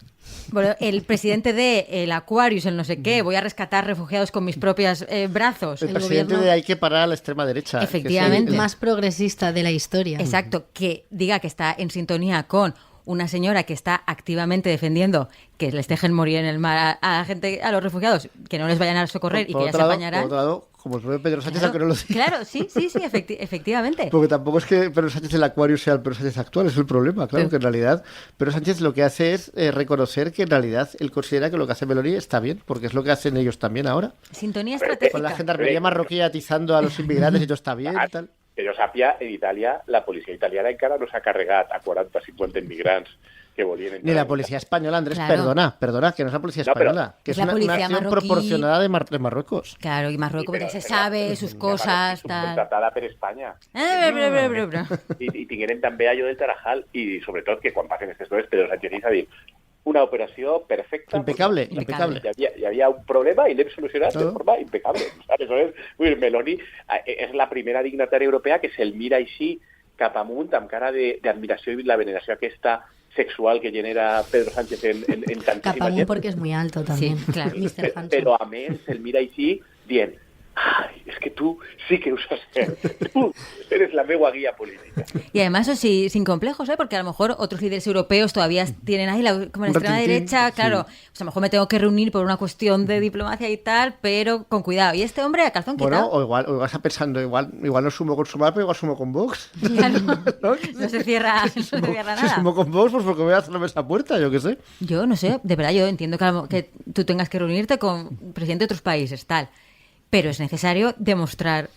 Bueno, el presidente de el Aquarius, el no sé qué, voy a rescatar refugiados con mis propios brazos. El presidente de hay que parar a la extrema derecha. Efectivamente. El más progresista de la historia. Exacto, que diga que está en sintonía con una señora que está activamente defendiendo que les dejen morir en el mar a la gente, a los refugiados, que no les vayan a socorrer y que ya se apañarán. Por otro lado, como el propio Pedro Sánchez, aunque no lo diga. Claro, sí, efectivamente. Porque tampoco es que Pedro Sánchez del Acuario sea el Pedro Sánchez actual, es el problema, claro, que en realidad Pedro Sánchez lo que hace es reconocer que en realidad él considera que lo que hace Meloni está bien, porque es lo que hacen ellos también ahora. Sintonía estratégica. Con la gendarmería marroquí atizando a los inmigrantes y todo està bien i tal. Que jo sàpia, en Itàlia, la policia italiana encara no s'ha carregat a 40-50 immigrants que volien entrar. Ni la policía española, Andrés, claro. perdona, que no es la policía española, que es una acción proporcionada de Marruecos. Claro, y Marruecos sí, se sabe sus cosas, tal. Subcontratada per Espanya. I tingueren també allò del Tarajal, i sobretot que quan passen aquestes coses, Pedro Sánchez és a dir, una operació perfecta. Impecable. Hi havia un problema i l'hem solucionat de forma impecable. Aleshores, Meloni és la primera dignatària europea que se'l mira així cap amunt amb cara d'admiració i la veneració aquesta sexual que genera Pedro Sánchez en tantíssima gent. Cap porque es muy alto también. Sí, claro. Però a més se'l mira així dient ay, es que tú sí que usas tú eres la meua guía política. Y además eso sí, sin complejos, ¿eh? Porque a lo mejor otros líderes europeos todavía tienen ahí como la extrema derecha, claro, sí. O sea, a lo mejor me tengo que reunir por una cuestión de diplomacia y tal, pero con cuidado. Y este hombre a calzón quitado. Bueno, o igual está pensando, igual no sumo con Sumar, pero igual sumo con Vox. Claro, no se cierra nada. Si sumo con Vox, pues porque voy a hacerme esa puerta, yo qué sé. Yo no sé, de verdad, yo entiendo que tú tengas que reunirte con presidentes de otros países, tal. Pero es necesario demostrar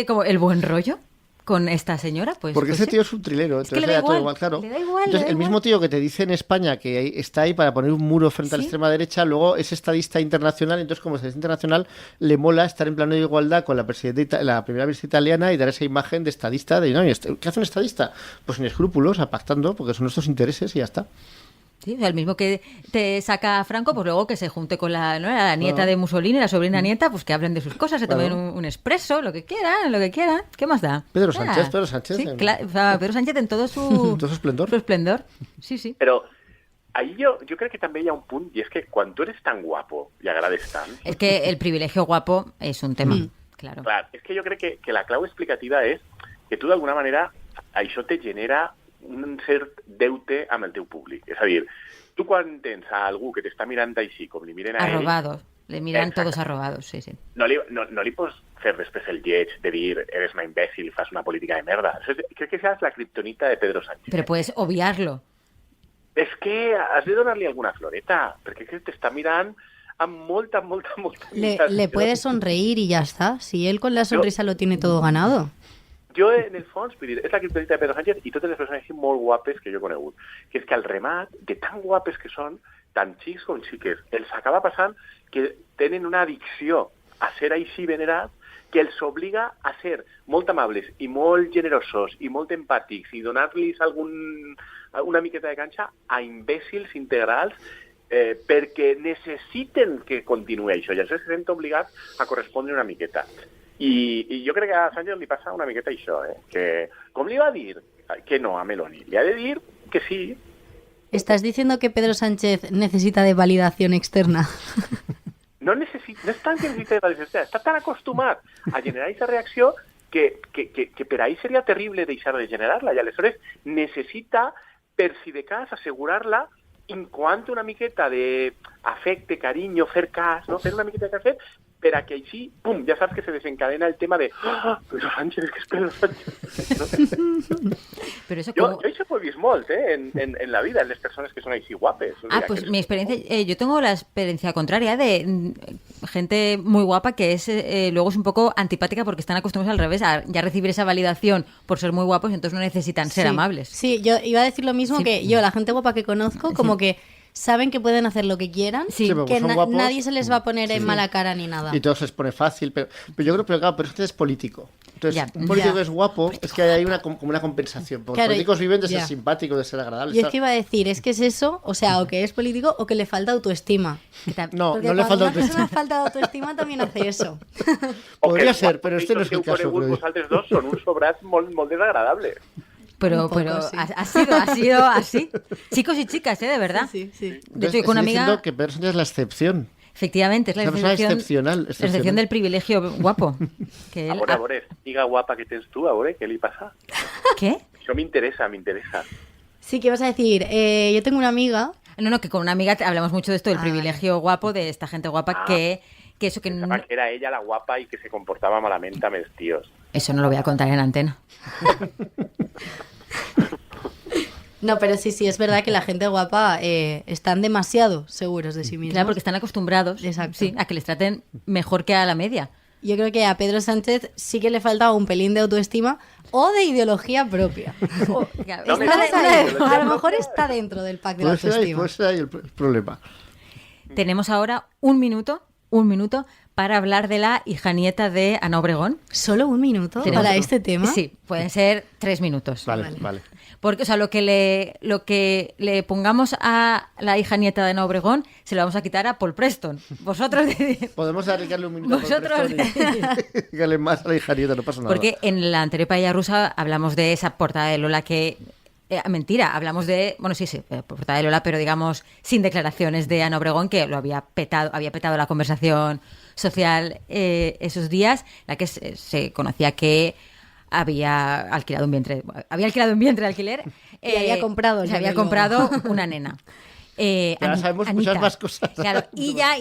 como el buen rollo con esta señora, pues. Porque pues ese tío es un trilero, entonces le da todo igual, claro. Le da igual, entonces, el mismo tío que te dice en España que está ahí para poner un muro frente a la extrema derecha, luego es estadista internacional, entonces como estadista internacional le mola estar en plano de igualdad con la presidenta, la primera ministra italiana y dar esa imagen de estadista, de no, ¿qué hace un estadista? Pues sin escrúpulos, pactando, porque son nuestros intereses y ya está. Sí, o sea, el mismo que te saca a Franco, pues luego que se junte con la nieta de Mussolini, la sobrina nieta, pues que hablen de sus cosas, se tomen un expreso, lo que quieran. ¿Qué más da? Pedro Sánchez. Sí, Pedro Sánchez en todo su esplendor. Sí. Pero ahí yo creo que también hay un punto, y es que cuando eres tan guapo y agrades tant... Es que el privilegio guapo es un tema, claro. Clar, es que yo creo que la clau explicativa es que tú, d'alguna manera, això te genera un cert deute amb el teu públic. És a dir, tu quan tens a algú que t'està mirant així, com li miren a ell... Arrobados, le miran todos arrobados, sí. No li pots fer després el lleig de dir eres una imbècil, fas una política de merda. Crec que esa és la kriptonita de Pedro Sánchez. Pero puedes obviarlo. És que has de donar-li alguna floreta, perquè t'està mirant amb molta... Le puedes sonreír y ya está. Si él con la sonrisa lo tiene todo ganado. Jo, en el fons, vull dir, és la criptonita de Pedro Sánchez i totes les persones així molt guapes que jo he conegut. Que és que al remat, de tan guapes que són, tant xics com xiques, els acaba passant que tenen una addicció a ser així venerats que els obliga a ser molt amables i molt generosos i molt empàtics i donar-los una miqueta de canxa a imbècils integrals perquè necessiten que continuï això i això se senten obligats a correspondre una miqueta. I jo crec que a Sánchez li passa una miqueta això, que com li va dir que no a Meloni, li ha de dir que sí. ¿Estás diciendo que Pedro Sánchez necesita de validación externa? No és tant que necessita de validació externa, està tan acostumat a generar aquesta reacció que per ahí seria terrible deixar de generar-la i aleshores necessita, per si de cas, assegurar-la incoant una miqueta d'afecte, carinyo, fer cas, no? Fer una miqueta de cafè, per a que així, pum, ja saps que se desencadena el tema de Pedro Sánchez, és que és Pedro Sánchez. No? Pero eso yo això ho he vist molt, en la vida, en les persones que són així guapes. Pues mi experiencia, yo tengo la experiencia contraria de gente muy guapa que es luego es un poco antipática porque están acostumbrados al revés, a ya recibir esa validación por ser muy guapos, entonces no necesitan ser amables. Sí, yo iba a decir lo mismo que yo, la gente guapa que conozco, como que saben que pueden hacer lo que quieran, Sí, pero que son guapos. nadie se les va a poner en mala cara ni nada. Y todo se les pone fácil, pero yo creo que claro, pero este es político. Entonces, Ya. un político Ya. que es guapo, es que hay como una compensación. Porque Claro, los políticos viven de ser ya. simpáticos, de ser agradables. Yo es que iba a decir, es que es eso, o sea, o que es político o que le falta autoestima. No, Porque no le cuando falta una persona autoestima. falta de autoestima también hace eso. Podría ser, pero este no es el caso. Vos creo. vosaltres dos son un sobrats molt desagradable. Pero, Un poco, pero sí. ha sido así. Chicos y chicas, de verdad. Sí, sí. De hecho, Entonces, con una estoy diciendo amiga... que Pedro Sánchez es la excepción. Efectivamente, es la Es una persona excepcional, la excepción del privilegio guapo. Que él- A veure, diga guapa que tens tu, a veure, què li passa? ¿Qué? Això m'interessa. Sí, ¿qué vas a decir? Yo tengo una amiga. No, que con una amiga hablamos mucho de esto, del privilegio guapo, de esta gente guapa, que eso que Pensava que era ella la guapa i que se comportava malament amb els tios. Eso no lo voy a contar en antena. No, pero sí, es verdad que la gente guapa están demasiado seguros de sí mismos. Claro, porque están acostumbrados Exacto. sí, a que les traten mejor que a la media. Yo creo que a Pedro Sánchez sí que le falta un pelín de autoestima o de ideología propia. Claro, No, está- me- A lo mejor está dentro del pack de la Puede ser ahí autoestima. el problema. Tenemos ahora un minuto para hablar de la hija nieta de Ana Obregón. ¿Solo un minuto Tenemos- para este tema? Sí, pueden ser 3 minutos. Vale. Porque, o sea, lo que le pongamos a la hija nieta de Ana Obregón se lo vamos a quitar a Paul Preston. Vosotros Podemos dedicarle un minuto Vosotros- a dedicarle más a la hija nieta, no pasa nada. Porque en la anterior Paella Rusa hablamos de esa portada de Lola que... mentira, hablamos de... Bueno, sí, portada de Lola, pero digamos sin declaraciones de Ana Obregón, que lo había petado la conversación social esos días, la que se conocía que había alquilado un vientre de alquiler Y había comprado el se había bebé luego. comprado una nena. ahora sabemos muchas más cosas. Claro, y ya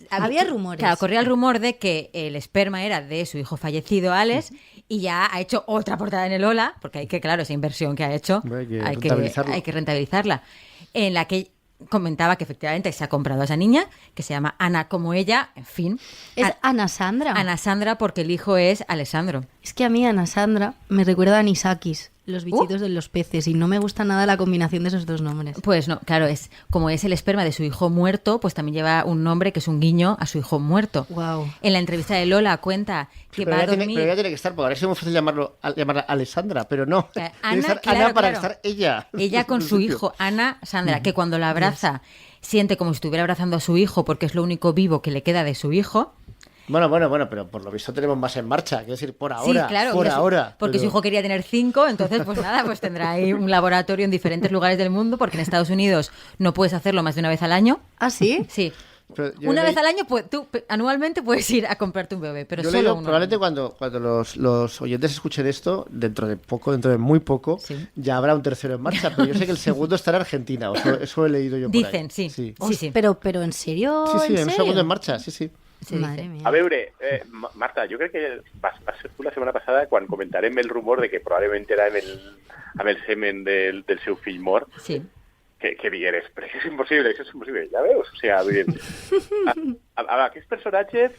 Había rumores. Claro, corría el rumor de que el esperma era de su hijo fallecido, Alex, y ya ha hecho otra portada en el Ola, porque hay que, claro, esa inversión que ha hecho, Hay que rentabilizarlo. hay que rentabilizarla, en la que comentaba que efectivamente se ha comprado a esa niña, que se llama Ana como ella, en fin. Es Ana Sandra. Ana Sandra, porque el hijo es Alessandro. Es que a mí Ana Sandra me recuerda a Anisakis, los bichitos de los peces, y no me gusta nada la combinación de esos dos nombres. Pues no, claro, como es el esperma de su hijo muerto, pues también lleva un nombre que es un guiño a su hijo muerto. Wow. En la entrevista de Lola cuenta que Pero va a ya tiene, dormir... pero ya tiene que estar, porque ahora es muy fácil llamarla Alessandra, pero no. Ana, Tiene que estar claro, Ana para claro. estar ella. Ella con su hijo, Ana Sandra, que cuando la abraza siente como si estuviera abrazando a su hijo porque es lo único vivo que le queda de su hijo. Bueno, pero por lo visto tenemos más en marcha. Quiero decir, por ahora. Sí, claro. Por porque ahora. Porque pero- su hijo quería tener 5, entonces pues nada, pues tendrá ahí un laboratorio en diferentes lugares del mundo, porque en Estados Unidos no puedes hacerlo más de una vez al año. ¿Ah, sí? Sí. pero yo Una leí- vez al año, tú anualmente puedes ir a comprarte un bebé, pero Yo he solo leído, uno. probablemente cuando los oyentes escuchen esto, dentro de muy poco, Sí. ya habrá un tercero en marcha, pero yo sé que el segundo estará en Argentina, eso he leído yo por ahí. Dicen, sí. Sí, Sí, sí. Pero ¿en serio? sí, ¿En un serio? segundo en marcha, sí. Sí, Madre dice. mía. A veure, Marta, jo crec que va ser tu la setmana passada quan comentarem el rumor de que probablement era amb el semen del seu fill mort, Sí. que digueres, però això és impossible, ja veus? O sea, vull dir, a aquests personatges,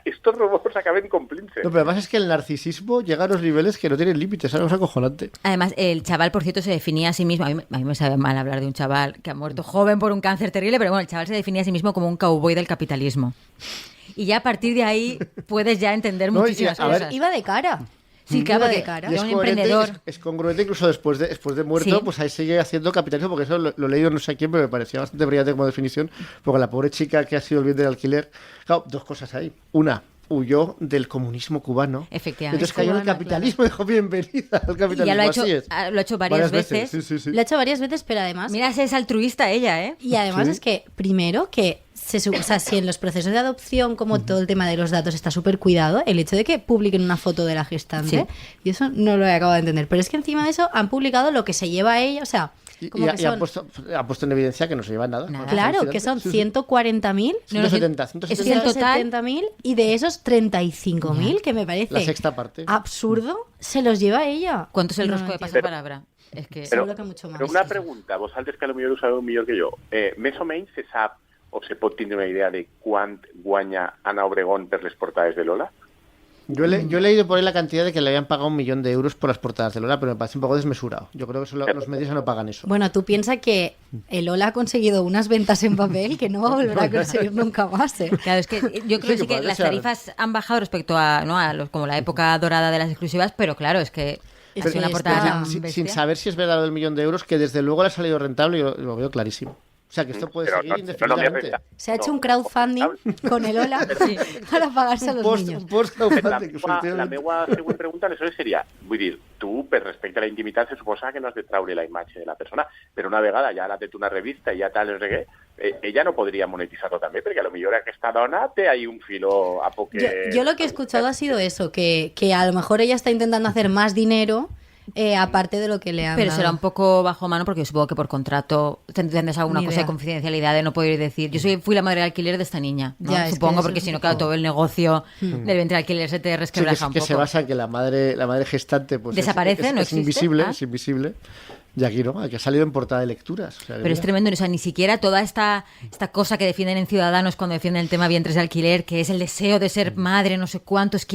estos rumors acaben complint-se. No, pero además es que el narcisismo llega a los niveles que no tienen límites, es algo acojonante. Además, el chaval, por cierto, se definía a sí mismo. A mí me sabe mal hablar de un chaval que ha muerto joven por un cáncer terrible, pero bueno, el chaval se definía a sí mismo como un cowboy del capitalismo. Y ya a partir de ahí puedes ya entender No, y muchísimas a ver, cosas. Iba de cara. Sí, claro, Iba porque de cara. Y era es un coherente, emprendedor. es congruente incluso después de muerto, Sí. pues ahí sigue haciendo capitalismo, porque eso lo he leído no sé a quién, pero me parecía bastante brillante como definición, porque la pobre chica que ha sido el bien del alquiler, claro, dos cosas ahí. Una, huyó del comunismo cubano. Efectivamente. Entonces cayó en el Cubano, capitalismo y dijo bienvenida al capitalismo. Y ya lo ha así es. lo ha hecho varias veces. Sí. Lo ha hecho varias veces, pero además... Mira, si es altruista ella, ¿eh? Y además Sí. es que, primero, que o sea, si en los procesos de adopción, como todo el tema de los datos está súper cuidado, el hecho de que publiquen una foto de la gestante, Sí. y eso no lo he acabado de entender. Pero es que encima de eso han publicado lo que se lleva a ella, o sea, como que Y son... ha puesto en evidencia que no se lleva nada. Nada. Claro, que son 140.000, 170, Es que en total- 170.000, y de esos 35.000, que me parece La sexta parte. absurdo, se los lleva ella. ¿Cuánto es el No rosco lo de entiendo. pasapalabra? Es que... Seguro que mucho más. Però una pregunta, vosaltres que potser ho sabeu millor que jo. Més o menys se sap o se pot tindre una idea de quant guanya Ana Obregón per les portades de Lola? Yo he leído por ahí la cantidad de que le habían pagado 1 millón de euros por las portadas del Ola, pero me parece un poco desmesurado. Yo creo que los medios ya no pagan eso. Bueno, tú piensas que el Ola ha conseguido unas ventas en papel que no va a volver a conseguir nunca más, ¿eh? Claro, es que yo creo que las tarifas han bajado respecto a, ¿no?, como la época dorada de las exclusivas, pero claro, es que ha sido una portada sin saber si es verdad el 1 millón de euros, que desde luego le ha salido rentable, yo lo veo clarísimo. O sea, que esto puede seguir indefinidamente. Se ha hecho un crowdfunding con el Ola para pagarse a los niños. La meva següent pregunta aleshores seria, vull dir, tu, per respecte a la intimitat, se suposa que no has de traure la imatge de la persona, però una vegada ja l'ha fet una revista i ja tal, no sé què, ella no podria monetitzar-lo també, perquè a lo millor aquesta dona té ahí un filo a poc que... Yo lo que he escuchado ha sido eso, que a lo mejor ella está intentando hacer más dinero aparte de lo que le han Pero dado. será un poco bajo mano porque supongo que por contrato tendrás alguna cosa de confidencialidad de no poder decir. Yo fui la madre de alquiler de esta niña, ¿no? Ya, supongo, porque si no, claro, todo el negocio del vientre de alquiler se te resquebraja un poco. Que se basa en que la madre gestante pues desaparece, no es existe. invisible, ¿Ah? es invisible. Y aquí no, aquí ha salido en portada de lecturas. O sea, pero es tremendo, o sea, ni siquiera toda esta cosa que defienden en Ciudadanos cuando defienden el tema vientres de alquiler, que es el deseo de ser madre, no sé cuántos,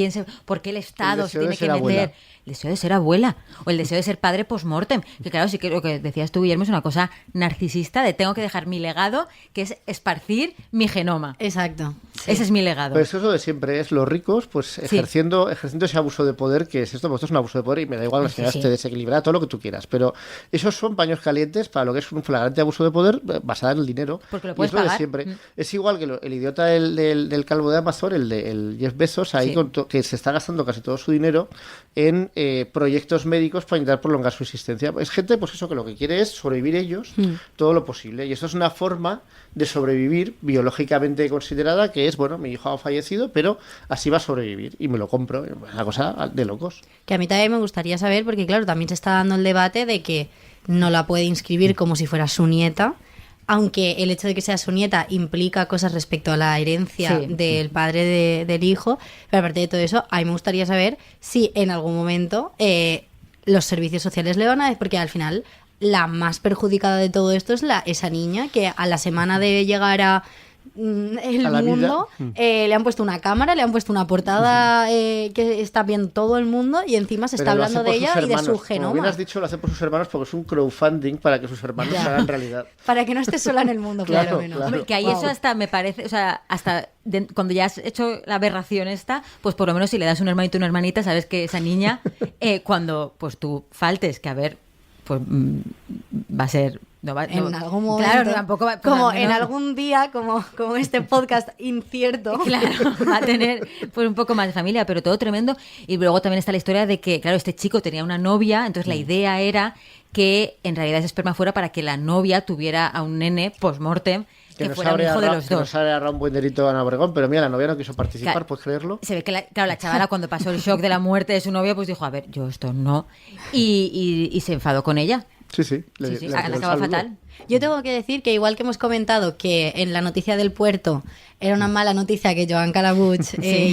por qué el Estado se tiene que meter. Abuela. El deseo de ser abuela o el deseo de ser padre post-mortem. Que claro, sí que lo que decías tú, Guillermo, es una cosa narcisista de tengo que dejar mi legado, que es esparcir mi genoma. Exacto. Sí. Ese es mi legado. Pero eso es lo de siempre, es los ricos pues ejerciendo ese abuso de poder, que es esto, pues esto es un abuso de poder y me da igual la señora esté desequilibrada, todo lo que tú quieras, pero esos son paños calientes para lo que es un flagrante abuso de poder basado en el dinero. Porque lo y puedes es lo pagar. de siempre. Es igual que el idiota del calvo de Amazon, el Jeff Bezos, ahí que se está gastando casi todo su dinero en proyectos médicos para intentar prolongar su existencia. Es gente, pues eso, que lo que quiere es sobrevivir ellos todo lo posible. Y esto es una forma de sobrevivir biológicamente considerada, que es, bueno, mi hijo ha fallecido, pero así va a sobrevivir y me lo compro. Es una cosa de locos. Que a mí también me gustaría saber, porque claro, también se está dando el debate de que no la puede inscribir como si fuera su nieta, aunque el hecho de que sea su nieta implica cosas respecto a la herencia del padre del hijo, pero aparte de todo eso, a mí me gustaría saber si en algún momento los servicios sociales le van a decir, porque al final la más perjudicada de todo esto es esa niña que a la semana de llegar a el mundo le han puesto una cámara, le han puesto una portada que está viendo todo el mundo y encima se está hablando de ella y de su genoma. Como bien has dicho, lo hace por sus hermanos porque es un crowdfunding para que sus hermanos se hagan realidad. Para que no esté sola en el mundo, claro. Hombre, que ahí eso hasta me parece, o sea, hasta cuando ya has hecho la aberración esta, pues por lo menos si le das un hermanito o una hermanita, sabes que esa niña, cuando pues tú faltes, que a ver, pues va a ser... en algún momento, claro, tampoco va, como en algún día, como este podcast incierto, claro, va a tener pues un poco más de familia, pero todo tremendo. Y luego también está la historia de que, claro, este chico tenía una novia, entonces la idea era que en realidad ese esperma fuera para que la novia tuviera a un nene post-mortem que fuera un hijo de los dos. Nos ha agarrado un buen delito a Ana Obregón, pero mira, la novia no quiso participar, claro, ¿puedes creerlo? Se ve que la chavala cuando pasó el shock de la muerte de su novia, pues dijo, a ver, yo esto no, y se enfadó con ella. Sí. Le acaba fatal. Yo tengo que decir que igual que hemos comentado que en la noticia del puerto era una mala noticia que Joan Calabuig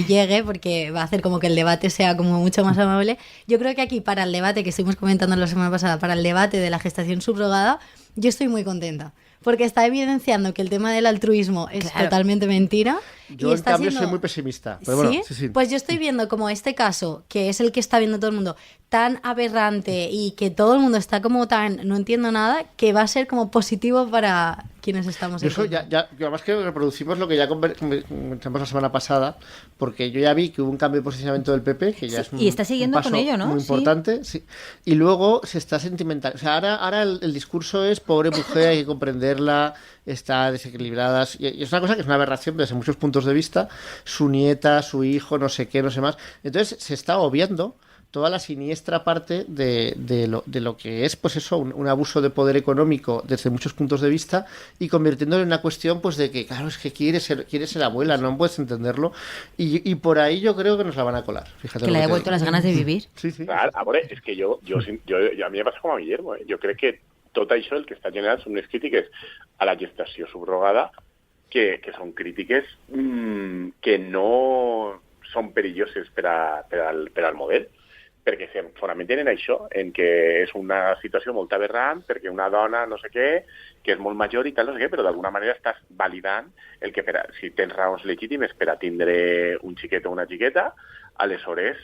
llegue, porque va a hacer como que el debate sea como mucho más amable, yo creo que aquí para el debate que estuvimos comentando la semana pasada, para el debate de la gestación subrogada, yo estoy muy contenta. Porque está evidenciando que el tema del altruismo es totalmente mentira. Yo, y en cambio, soy muy pesimista. Pero bueno, sí. Pues yo estoy viendo como este caso, que es el que está viendo todo el mundo, tan aberrante y que todo el mundo está como tan, no entiendo nada, que va a ser como positivo para quienes estamos eso ya además que reproducimos lo que ya comentamos la semana pasada, porque yo ya vi que hubo un cambio de posicionamiento del PP, que ya es y está siguiendo un paso con ello, ¿no? muy importante, sí. Y luego se está sentimental. O sea, ahora el discurso es pobre mujer, hay que comprenderla, está desequilibrada, y es una cosa que es una aberración desde muchos puntos de vista, su nieta, su hijo, no sé qué, no sé más. Entonces se está obviando toda la siniestra parte de lo que es, pues eso, un abuso de poder económico desde muchos puntos de vista y convirtiéndolo en una cuestión, pues de que, claro, es que quiere ser abuela, no puedes entenderlo. Y por ahí yo creo que nos la van a colar. Fíjate, que le ha devuelto las ganas de vivir. Sí. Clar, a veure, és que jo a mi em passa com a Guillermo. Jo crec que tot això el que està generant són unes crítiques a la gestació subrogada que són crítiques que no són perilloses per al model. perquè se fonamenten en això, en que és una situació molt aberrant, perquè una dona no sé què, que és molt major i tal, no sé què, però d'alguna manera estàs validant el que si tens raons legítimes per a tindre un xiquet o una xiqueta, aleshores,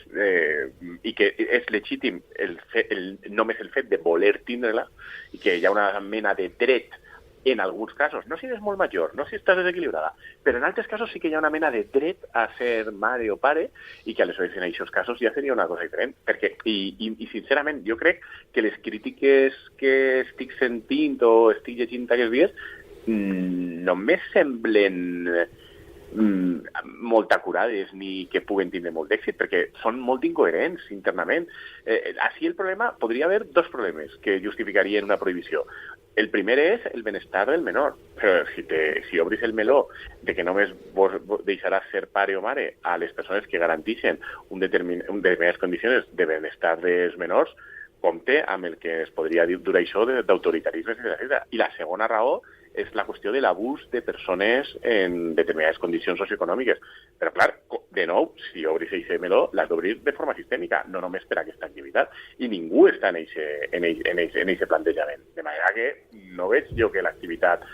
i que és legítim només el fet de voler tindre-la, i que hi ha una mena de dret en alguns casos, no si eres molt major, no si estàs desequilibrada, però en altres casos sí que hi ha una mena de dret a ser mare o pare i que aleshores en aquests casos ja seria una cosa diferent. Perquè, i sincerament, jo crec que les crítiques que estic sentint o estic llegint aquests dies no me semblen molt acurades ni que puguen tindre molt d'èxit, perquè són molt incoherents internament. Així el problema, podria haver dos problemes que justificarien una prohibició. El primer és el benestar del menor, però si obris el meló de que només vos deixaràs ser pare o mare a les persones que garanteixen determinades condicions de benestar dels menors, compte amb el que es podria dur això d'autoritarisme, etc. I la segona raó és la qüestió de l'abús de persones en determinades condicions socioeconòmiques. Però, clar, de nou, si obris aquest meló, l'has d'obrir de forma sistèmica, no només per a aquesta activitat. I ningú està en aquest plantejament. De manera que no veig jo que l'activitat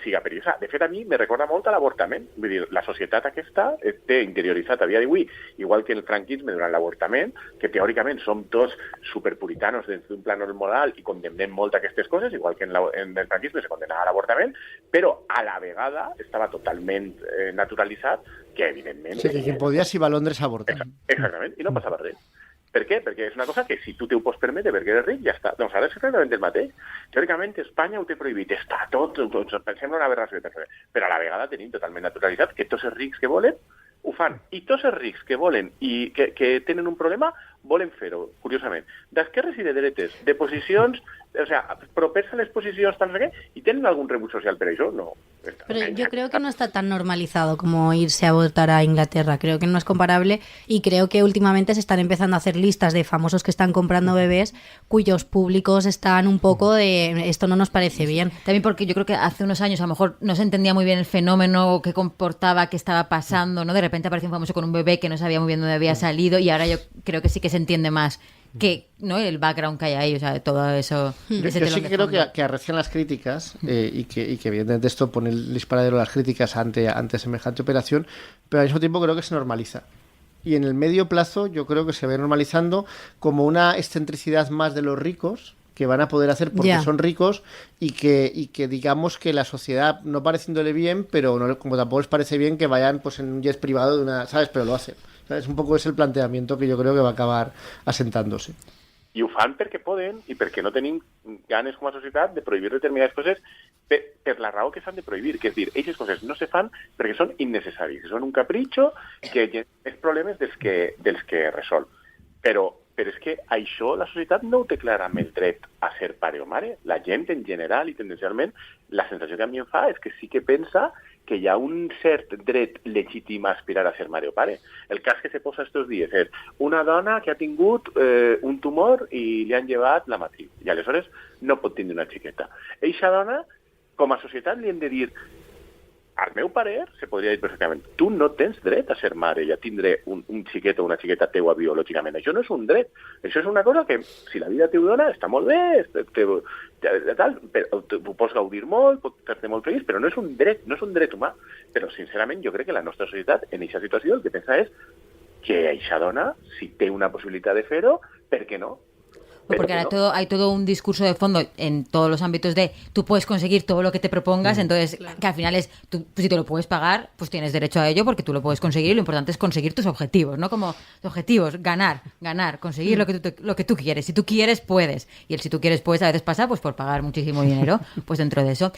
siga perillosa. De fet, a mi me recorda molt a l'avortament. Vull dir, la societat aquesta té interioritzat a dia d'avui, igual que el franquisme durant l'avortament, que teòricament som tots superpuritanos des d'un plan moral i condemnem molt aquestes coses, igual que en el franquisme se condenava l'avortament, però a la vegada estava totalment naturalitzat que, evidentment... Sí, que quien podia s'hi va a Londres a avortar. Exactament, i no passava res. Per què? Perquè és una cosa que si tu t'ho pots permetre perquè eres ric, ja està. Doncs ara és exactament el mateix. Teòricament Espanya ho té prohibit, està tot, pensem en una aberració, però a la vegada tenim totalment naturalitzat que tots els rics que volen ho fan. I tots els rics que volen i que tenen un problema volen fer-ho, curiosament. D'esquerres i de dretes, de posicions, o sea, propers a les posicions, tal, no sé què, i tenen algun rebut social per això? No. Pero yo creo que no está tan normalizado como irse a votar a Inglaterra. Creo que no es comparable y creo que últimamente se están empezando a hacer listas de famosos que están comprando bebés cuyos públicos están un poco de esto no nos parece bien. También porque yo creo que hace unos años a lo mejor no se entendía muy bien el fenómeno, qué comportaba, qué estaba pasando, ¿no? De repente aparece un famoso con un bebé que no sabía muy bien dónde había salido y ahora yo creo que sí que se entiende más que no el background que hay ahí, o sea, todo eso. Yo sí que creo que arrecian las críticas y que evidentemente esto pone el disparadero a las críticas ante semejante operación, pero al mismo tiempo creo que se normaliza. Y en el medio plazo yo creo que se va normalizando como una excentricidad más de los ricos que van a poder hacer porque son ricos y que digamos que la sociedad, no pareciéndole bien, pero no, como tampoco les parece bien que vayan pues en un jet privado de una, ¿sabes? Pero lo hacen. ¿Sabes? Un poco es el planteamiento que yo creo que va a acabar asentándose. I ho fan perquè poden i perquè no tenim ganes com a societat de prohibir determinades coses per la raó que s'han de prohibir, que és dir, aquestes coses no se fan perquè són innecessaris, són un capritxo que és problemes dels que resol. Però és que això la societat no ho té clar amb el dret a ser pare o mare. La gent en general i tendencialment, la sensació que a mi em fa és que sí que pensa que hi ha un cert dret legítim a aspirar a ser mare o pare. El cas que se posa estos dies és una dona que ha tingut un tumor i li han llevat la matriu i aleshores no pot tindre una xiqueta. Eixa dona, com a societat, li hem de dir al meu parer, se podria dir perfectament, tu no tens dret a ser mare i a tindre un xiquet o una xiqueta teua biològicament. Això no és un dret. Això és una cosa que, si la vida t'ho dona, està molt bé, ho pots gaudir molt, pots fer-te molt feliç, però no és un dret humà. Però, sincerament, jo crec que la nostra societat, en aquesta situació, el que pensa és que eixa dona, si té una possibilitat de fer-ho, per què no? Porque ahora hay todo un discurso de fondo en todos los ámbitos de tú puedes conseguir todo lo que te propongas, entonces que al final es, tú, si te lo puedes pagar, pues tienes derecho a ello porque tú lo puedes conseguir y lo importante es conseguir tus objetivos, ¿no? Como objetivos, ganar, conseguir lo que tú quieres. Si tú quieres, puedes. Y el si tú quieres, puedes a veces pasa pues por pagar muchísimo dinero, pues dentro de eso.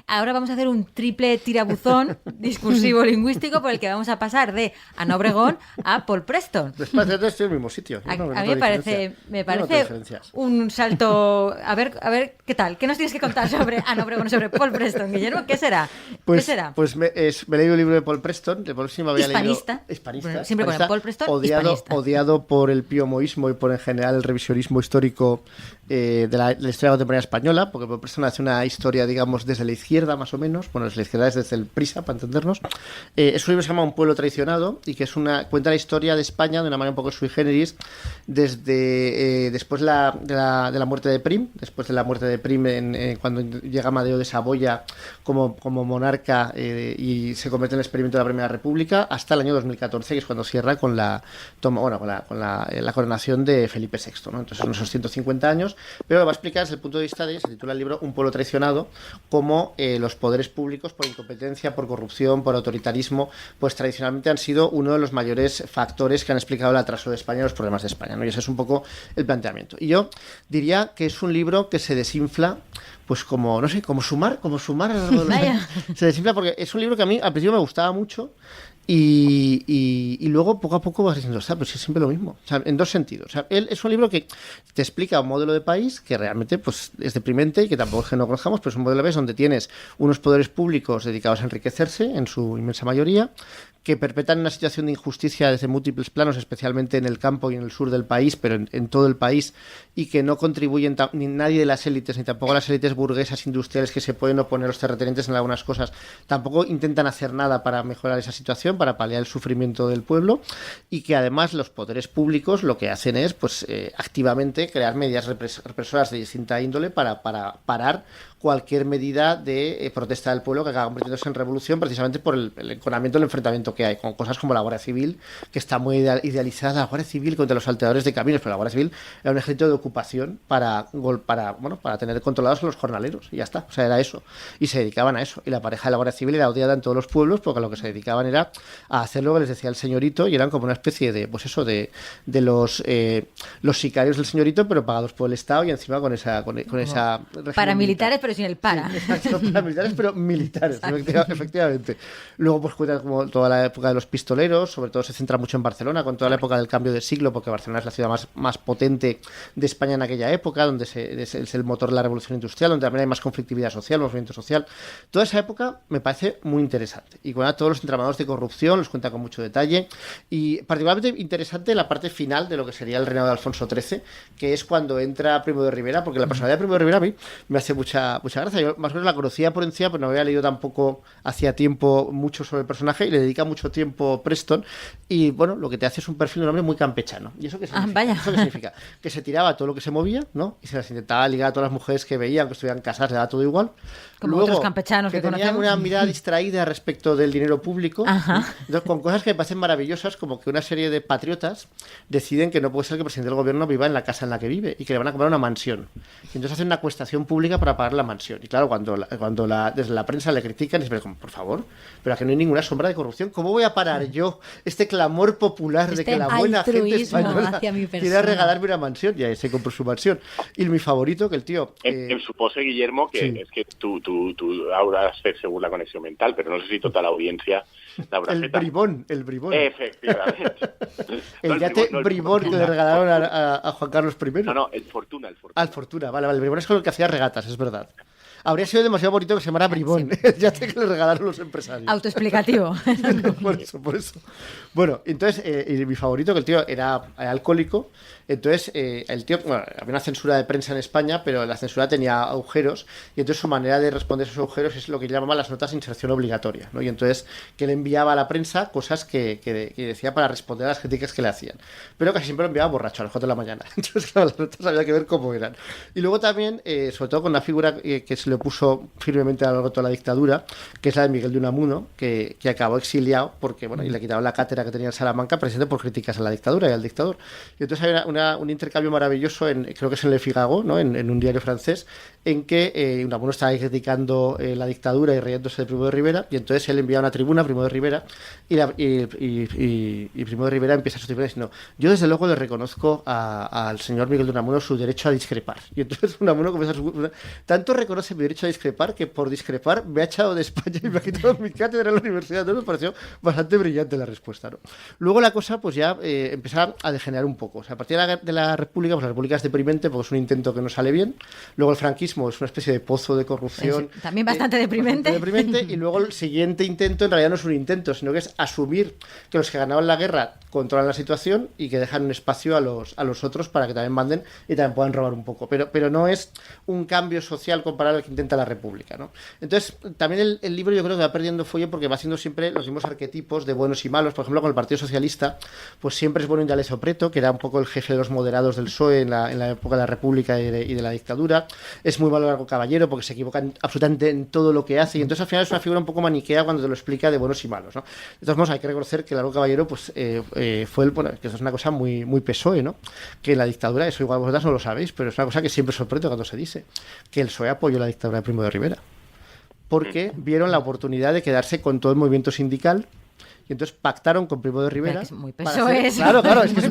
Ahora vamos a hacer un triple tirabuzón discursivo lingüístico por el que vamos a pasar de Ana Obregón a Paul Preston. Después de esto es el mismo sitio. A mí me parece un salto. A ver, ¿qué tal? ¿Qué nos tienes que contar sobre Ana Obregón, sobre Paul Preston, Guillermo? ¿Qué será? Pues, ¿Qué será? Pues me he leído el libro de Paul Preston, de por sí me había leído... Hispanista. Bueno, siempre ponen Paul Preston, odiado por el piomoísmo y por en general el revisionismo histórico de la historia contemporánea española, porque Paul Preston hace una historia, digamos, desde la izquierda izquierda más o menos, bueno, es la izquierda desde el Prisa, para entendernos. Es un libro que se llama Un pueblo traicionado y que cuenta la historia de España de una manera un poco sui generis desde después de la muerte de Prim, cuando llega Amadeo de Saboya como monarca y se convierte en el experimento de la Primera República, hasta el año 2014, que es cuando cierra con la coronación de Felipe VI, ¿no? Entonces son esos 150 años, pero lo va a explicar desde el punto de vista se titula el libro Un pueblo traicionado, cómo los poderes públicos, por incompetencia, por corrupción, por autoritarismo, pues tradicionalmente han sido uno de los mayores factores que han explicado el atraso de España y los problemas de España, ¿no? Y ese es un poco el planteamiento. Y yo diría que es un libro que se desinfla, pues como, no sé, como sumar a lo largo de los años. Se desinfla porque es un libro que a mí al principio me gustaba mucho y luego poco a poco vas diciendo, pues es siempre lo mismo, o sea, en dos sentidos. O sea, él es un libro que te explica un modelo de país que realmente pues es deprimente y que tampoco es que no conozcamos, pero es un modelo de país donde tienes unos poderes públicos dedicados a enriquecerse en su inmensa mayoría, que perpetran una situación de injusticia desde múltiples planos, especialmente en el campo y en el sur del país, pero en todo el país, y que no contribuyen ni nadie de las élites, ni tampoco las élites burguesas industriales que se pueden oponer a los terratenientes en algunas cosas, tampoco intentan hacer nada para mejorar esa situación, para paliar el sufrimiento del pueblo, y que además los poderes públicos lo que hacen es activamente crear medidas represoras de distinta índole para parar cualquier medida de protesta del pueblo que acaba convirtiéndose en revolución, precisamente por el enconamiento, el enfrentamiento que hay, con cosas como la Guardia Civil, que está muy idealizada, la Guardia Civil contra los salteadores de caminos, pero la Guardia Civil era un ejército de ocupación para tener controlados a los jornaleros, y ya está, o sea, era eso, y se dedicaban a eso, y la pareja de la Guardia Civil era odiada en todos los pueblos, porque lo que se dedicaban era a hacer lo que les decía el señorito, y eran como una especie de, pues eso, de los sicarios del señorito, pero pagados por el Estado, y encima con esa paramilitares, pero sin el para. Sí, exacto, paramilitares, pero militares, efectivamente. Luego pues cuenta como toda la época de los pistoleros, sobre todo se centra mucho en Barcelona, con toda la época del cambio de siglo, porque Barcelona es la ciudad más potente de España en aquella época, donde es el motor de la revolución industrial, donde también hay más conflictividad social, movimiento social. Toda esa época me parece muy interesante. Y cuenta todos los entramados de corrupción, los cuenta con mucho detalle. Y particularmente interesante la parte final de lo que sería el reinado de Alfonso XIII, que es cuando entra Primo de Rivera, porque la personalidad de Primo de Rivera a mí me hace mucha gracia. Yo más o menos la conocía por encima, pero no había leído tampoco hacía tiempo mucho sobre el personaje, y le dedica mucho tiempo Preston, y bueno, lo que te hace es un perfil de un hombre muy campechano. ¿Y eso qué significa? Vaya. ¿Eso qué significa? Que se tiraba todo lo que se movía, ¿no? Y se las intentaba ligar a todas las mujeres que veía, aunque estuvieran casadas, le daba todo igual. Como Luego, otros campechanos que tenían conocemos. una mirada distraída respecto del dinero público. Entonces, con cosas que me parecen maravillosas, como que una serie de patriotas deciden que no puede ser que el presidente del gobierno viva en la casa en la que vive y que le van a comprar una mansión. Y entonces hacen una acuestación pública para pagar la mansión. Y claro, cuando desde la prensa le critican, es como, por favor, pero aquí no hay ninguna sombra de corrupción. ¿Cómo voy a parar yo este clamor popular de que la buena gente española quiera regalarme una mansión? Y ahí se compró su mansión. Y mi favorito, que el tío... Em suposa, Guillermo, que sí. Es que tú hauràs fet segur la connexió mental, però no sé si tota l'audiència l'haurà fet. El bribón. Efectivamente. El yate bribón que le regalaron a Juan Carlos I. No, el Fortuna. El Fortuna, vale. El bribón es con el que hacía regatas, es verdad. Habría sido demasiado bonito que se llamara bribón, el yate que le regalaron los empresarios. Autoexplicativo. por eso. Bueno, entonces, mi favorito, que el tío era alcohólico, entonces el tío, bueno, había una censura de prensa en España, pero la censura tenía agujeros, y entonces su manera de responder a esos agujeros es lo que llamaban las notas de inserción obligatoria, ¿no? Y entonces que le enviaba a la prensa cosas que decía para responder a las críticas que le hacían, pero casi siempre lo enviaba borracho a las 4 de la mañana. Entonces, claro, las notas había que ver cómo eran. Y luego también, sobre todo con una figura que se le puso firmemente a lo largo de toda la dictadura, que es la de Miguel de Unamuno, que acabó exiliado porque, bueno, y le quitaron la cátedra que tenía en Salamanca, precisamente por críticas a la dictadura y al dictador. Y entonces hay un intercambio maravilloso, creo que es en Le Figaro, ¿no? En un diario francés, en que Unamuno estaba ahí criticando la dictadura y riéndose de Primo de Rivera, y entonces él envía una tribuna a Primo de Rivera, y Primo de Rivera empieza su tribuna diciendo: yo desde luego le reconozco al señor Miguel de Unamuno su derecho a discrepar. Y entonces Unamuno comienza tanto reconoce mi derecho a discrepar que por discrepar me ha echado de España y me ha quitado mi cátedra en la universidad. Entonces me pareció bastante brillante la respuesta, ¿no? Luego la cosa pues ya empieza a degenerar un poco. O sea, a partir de la República, pues la República es deprimente porque es un intento que no sale bien. Luego el franquismo es una especie de pozo de corrupción. Sí, también bastante deprimente. Y luego el siguiente intento en realidad no es un intento, sino que es asumir que los que ganaban la guerra controlan la situación y que dejan un espacio a los otros para que también manden y también puedan robar un poco. Pero no es un cambio social comparable que intenta la República, ¿no? Entonces, también el libro yo creo que va perdiendo fuelle porque va haciendo siempre los mismos arquetipos de buenos y malos. Por ejemplo, con el Partido Socialista, pues siempre es bueno Indalecio Prieto, que era un poco el jefe de los moderados del PSOE en la época de la República y de la dictadura. Es muy malo Largo Caballero porque se equivoca absolutamente en todo lo que hace, y entonces al final es una figura un poco maniquea cuando te lo explica de buenos y malos, ¿no? De todos modos, hay que reconocer que Largo Caballero pues fue que eso es una cosa muy PSOE, ¿no? Que en la dictadura, eso igual vosotras no lo sabéis, pero es una cosa que siempre sorprende cuando se dice, que el PSOE apoyó la dictadura de Primo de Rivera, porque vieron la oportunidad de quedarse con todo el movimiento sindical. Y entonces pactaron con Primo de Rivera. Es muy PSOE. Claro, es que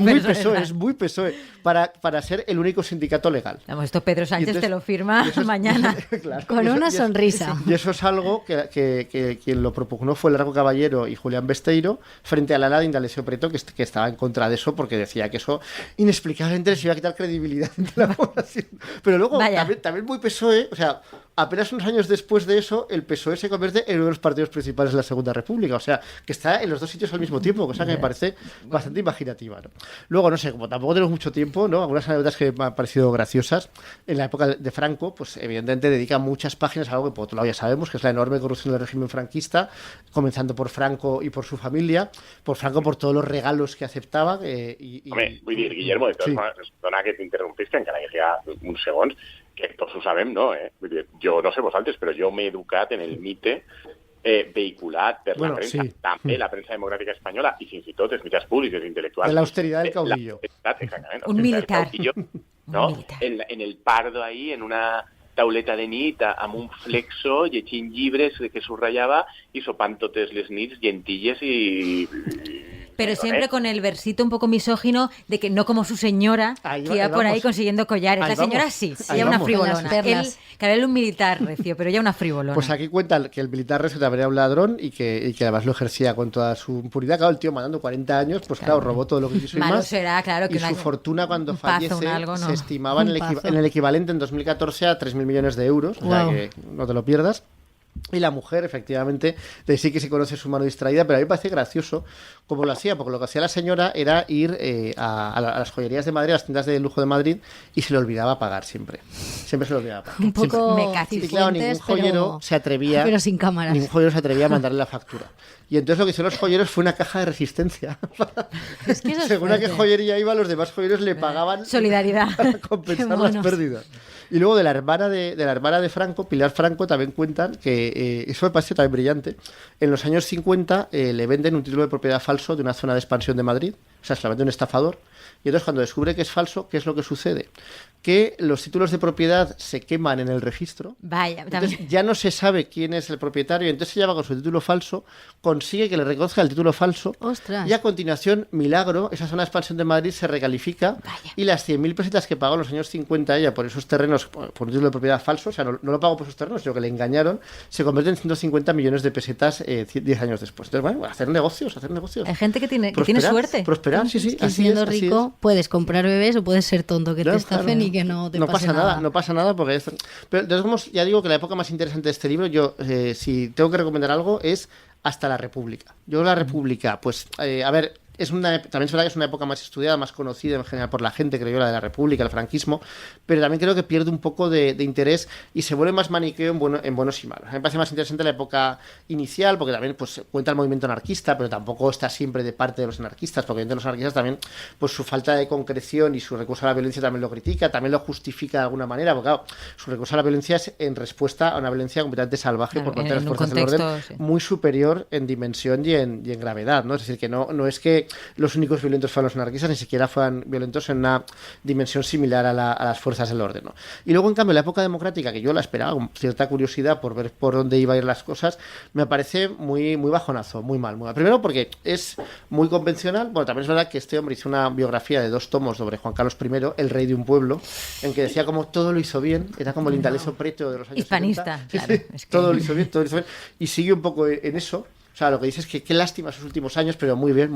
es muy PSOE, para ser el único sindicato legal. Vamos, esto Pedro Sánchez entonces, te lo firma mañana. Claro, con una sonrisa. Y eso es algo que quien lo propugnó fue Largo Caballero y Julián Besteiro, frente a la ala de Indalecio Prieto, que estaba en contra de eso, porque decía que eso inexplicablemente les iba a quitar credibilidad entre la población. Pero luego, también muy PSOE, o sea, apenas unos años después de eso, el PSOE se convierte en uno de los partidos principales de la Segunda República. O sea, que está en los dos sitios al mismo tiempo, cosa que me parece bastante imaginativa, ¿no? Luego, no sé, como tampoco tenemos mucho tiempo, ¿no? Algunas anécdotas que me han parecido graciosas. En la época de Franco, pues evidentemente dedica muchas páginas a algo que por otro lado ya sabemos, que es la enorme corrupción del régimen franquista, comenzando por Franco y por su familia, por Franco por todos los regalos que aceptaba. Home, vull dir, Guillermo, de totes maneres, dona que t'interrompis, que encara que queda uns segons, que tots ho sabem, no? Vull dir, jo no sé vosaltres, però jo m'he educat en el mite vehiculat per la premsa, també la premsa democràtica espanyola, i fins i tot els mitjans públics, els intel·lectuals. De l'austeritat del caudillo. Exactament. Un militar. ¿no? En el Pardo ahí, en una tauleta de nit, amb un flexo, llegint llibres que subratllava i sopant totes les nits llentilles i pero siempre con el versito un poco misógino de que no como su señora, que iba por ahí consiguiendo collares. La señora sí, ella una frivolona. Él, claro, él un militar recio, pero ella una frivolona. Pues aquí cuenta que el militar recio también era un ladrón y que además lo ejercía con toda su impunidad. Claro, el tío mandando 40 años, pues claro, robó todo lo que quiso y malo más. Será, claro, que y su fortuna cuando fallece se estimaba en el equivalente en 2014 a 3.000 millones de euros. O sea que no te lo pierdas. Y la mujer, efectivamente, de sí que se conoce su mano distraída, pero a mí me parece gracioso cómo lo hacía, porque lo que hacía la señora era ir a las joyerías de Madrid, a las tiendas de lujo de Madrid, y se le olvidaba pagar siempre. Siempre se le olvidaba pagar. Un poco y claro, ningún joyero se atrevía, pero sin cámaras. Ningún joyero se atrevía a mandarle la factura. Y entonces lo que hicieron los joyeros fue una caja de resistencia. Es que eso es según a qué joyería iba, los demás joyeros le pagaban solidaridad para compensar las pérdidas. Y luego de la hermana de Franco, Pilar Franco, también cuentan que eso me parece también brillante. En los años 50 le venden un título de propiedad falso de una zona de expansión de Madrid, o sea, se la vende un estafador. Y entonces cuando descubre que es falso, ¿qué es lo que sucede? Que los títulos de propiedad se queman en el registro. Vaya, entonces ya no se sabe quién es el propietario, entonces ella va con su título falso, consigue que le reconozca el título falso. ¡Ostras! Y a continuación, milagro, esa zona de expansión de Madrid se recalifica. Vaya. Y las 100.000 pesetas que pagó en los años 50 ella por esos terrenos, por un título de propiedad falso, o sea, no lo pagó por esos terrenos, sino que le engañaron, se convierte en 150 millones de pesetas 10 años después. Entonces, bueno, hacer negocios. Hay gente que tiene suerte. Prosperar, sí, así siendo es, rico, puedes comprar bebés o puedes ser tonto, que te estafen y que no te pase nada. No pasa nada porque... Pero de todos modos, ya digo que la época más interesante de este libro, yo, si tengo que recomendar algo, es Hasta la República. Yo la República, pues, a ver... también es verdad que es una época más estudiada, más conocida en general por la gente, creo yo, la de la República, el franquismo, pero también creo que pierde un poco de interés y se vuelve más maniqueo en buenos y malos. A mí me parece más interesante la época inicial, porque también pues cuenta el movimiento anarquista, pero tampoco está siempre de parte de los anarquistas, porque los anarquistas también, pues su falta de concreción y su recurso a la violencia también lo critica, también lo justifica de alguna manera, porque claro, su recurso a la violencia es en respuesta a una violencia completamente salvaje por parte de las fuerzas del orden, muy superior en dimensión y en gravedad, ¿no? Es decir, que no es que los únicos violentos fueron los anarquistas, ni siquiera fueron violentos en una dimensión similar a las fuerzas del orden, ¿no? Y luego, en cambio, la época democrática, que yo la esperaba con cierta curiosidad por ver por dónde iba a ir las cosas, me parece muy bajonazo, muy mal. Primero porque es muy convencional. Bueno, también es verdad que este hombre hizo una biografía de 2 tomos sobre Juan Carlos I, el rey de un pueblo, en que decía como todo lo hizo bien, era como el Indalecio Prieto de los años hispanista, 70. Claro, sí, es que... todo lo hizo bien, y sigue un poco en eso. O sea, lo que dice es que qué lástima sus últimos años, pero muy bien.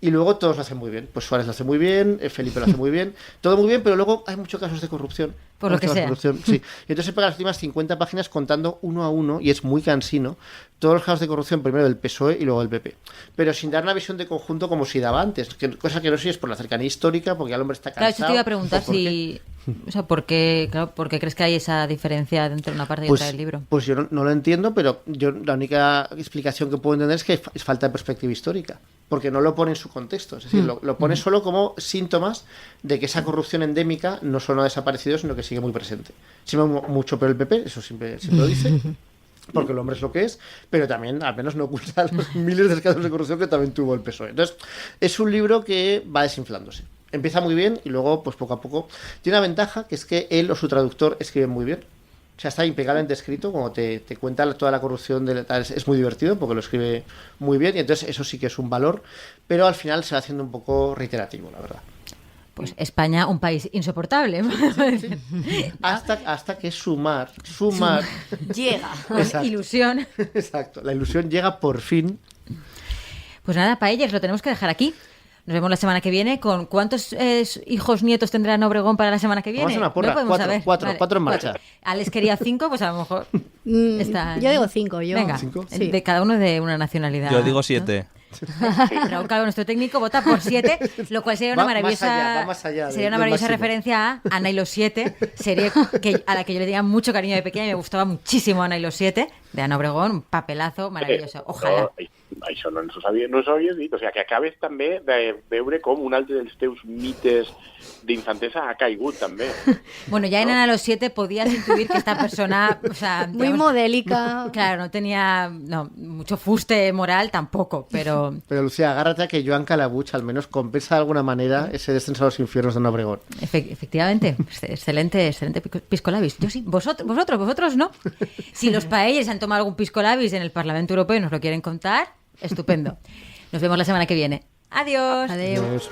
Y luego todos lo hacen muy bien. Pues Suárez lo hace muy bien, Felipe lo hace muy bien, todo muy bien, pero luego hay muchos casos de corrupción. Por lo que sea. Sí. Y entonces se pega las últimas 50 páginas contando uno a uno, y es muy cansino, todos los casos de corrupción, primero del PSOE y luego del PP. Pero sin dar una visión de conjunto como si daba antes, cosa que no sé si es por la cercanía histórica, porque el hombre está cansado. Claro, yo te iba a preguntar si... O sea, ¿por qué crees que hay esa diferencia entre una parte y otra del libro? Pues yo no lo entiendo, pero yo la única explicación que puedo entender es que es falta de perspectiva histórica, porque no lo pone en su contexto, es decir, lo pone solo como síntomas de que esa corrupción endémica no solo ha desaparecido, sino que sigue muy presente. Siempre mucho peor el PP, eso siempre lo dice, porque el hombre es lo que es, pero también al menos no oculta los miles de casos de corrupción que también tuvo el PSOE. Entonces, es un libro que va desinflándose. Empieza muy bien y luego, pues poco a poco, tiene una ventaja, que es que él o su traductor escriben muy bien. O sea, está impecablemente escrito, como te cuenta toda la corrupción, es muy divertido porque lo escribe muy bien, y entonces eso sí que es un valor, pero al final se va haciendo un poco reiterativo, la verdad. Pues España, un país insoportable. Sí. Hasta que sumar llega. Exacto. Ilusión. Exacto, la ilusión llega por fin. Pues nada, Paelles, lo tenemos que dejar aquí. Nos vemos la semana que viene. ¿Con cuántos hijos, nietos tendrá Obregón para la semana que viene? Vamos a una porra. No podemos saber. Cuatro en marcha. Alex quería 5, pues a lo mejor está... Yo digo 5. Venga, ¿5? Sí. de cada uno de una nacionalidad. Yo digo 7. Raúl Calvo, nuestro técnico, vota por 7, lo cual sería una maravillosa, más allá sería una maravillosa referencia a Ana y los 7, serie a la que yo le tenía mucho cariño de pequeña y me gustaba muchísimo Ana y los 7, de Ana Obregón, un papelazo maravilloso. Ojalá. Això no s'ho havia dit. O sigui, que acabes també de veure com un altre dels teus mites d'infantesa ha caigut també. Bueno, ya en Ana los 7 podías intuir que esta persona, o sea, Muy digamos, modélica. claro, no tenía mucho fuste moral tampoco, pero Lucía, agárrate a que Joan Calabuch al menos compensa de alguna manera ese descenso a los infiernos de Ana Obregón. efectivamente, excelente pisco labis. Yo sí, vosotros no. Si los paelles han tomado algún pisco labis en el Parlamento Europeo y nos lo quieren contar, estupendo. Nos vemos la semana que viene. Adiós. Adeu. Adiós.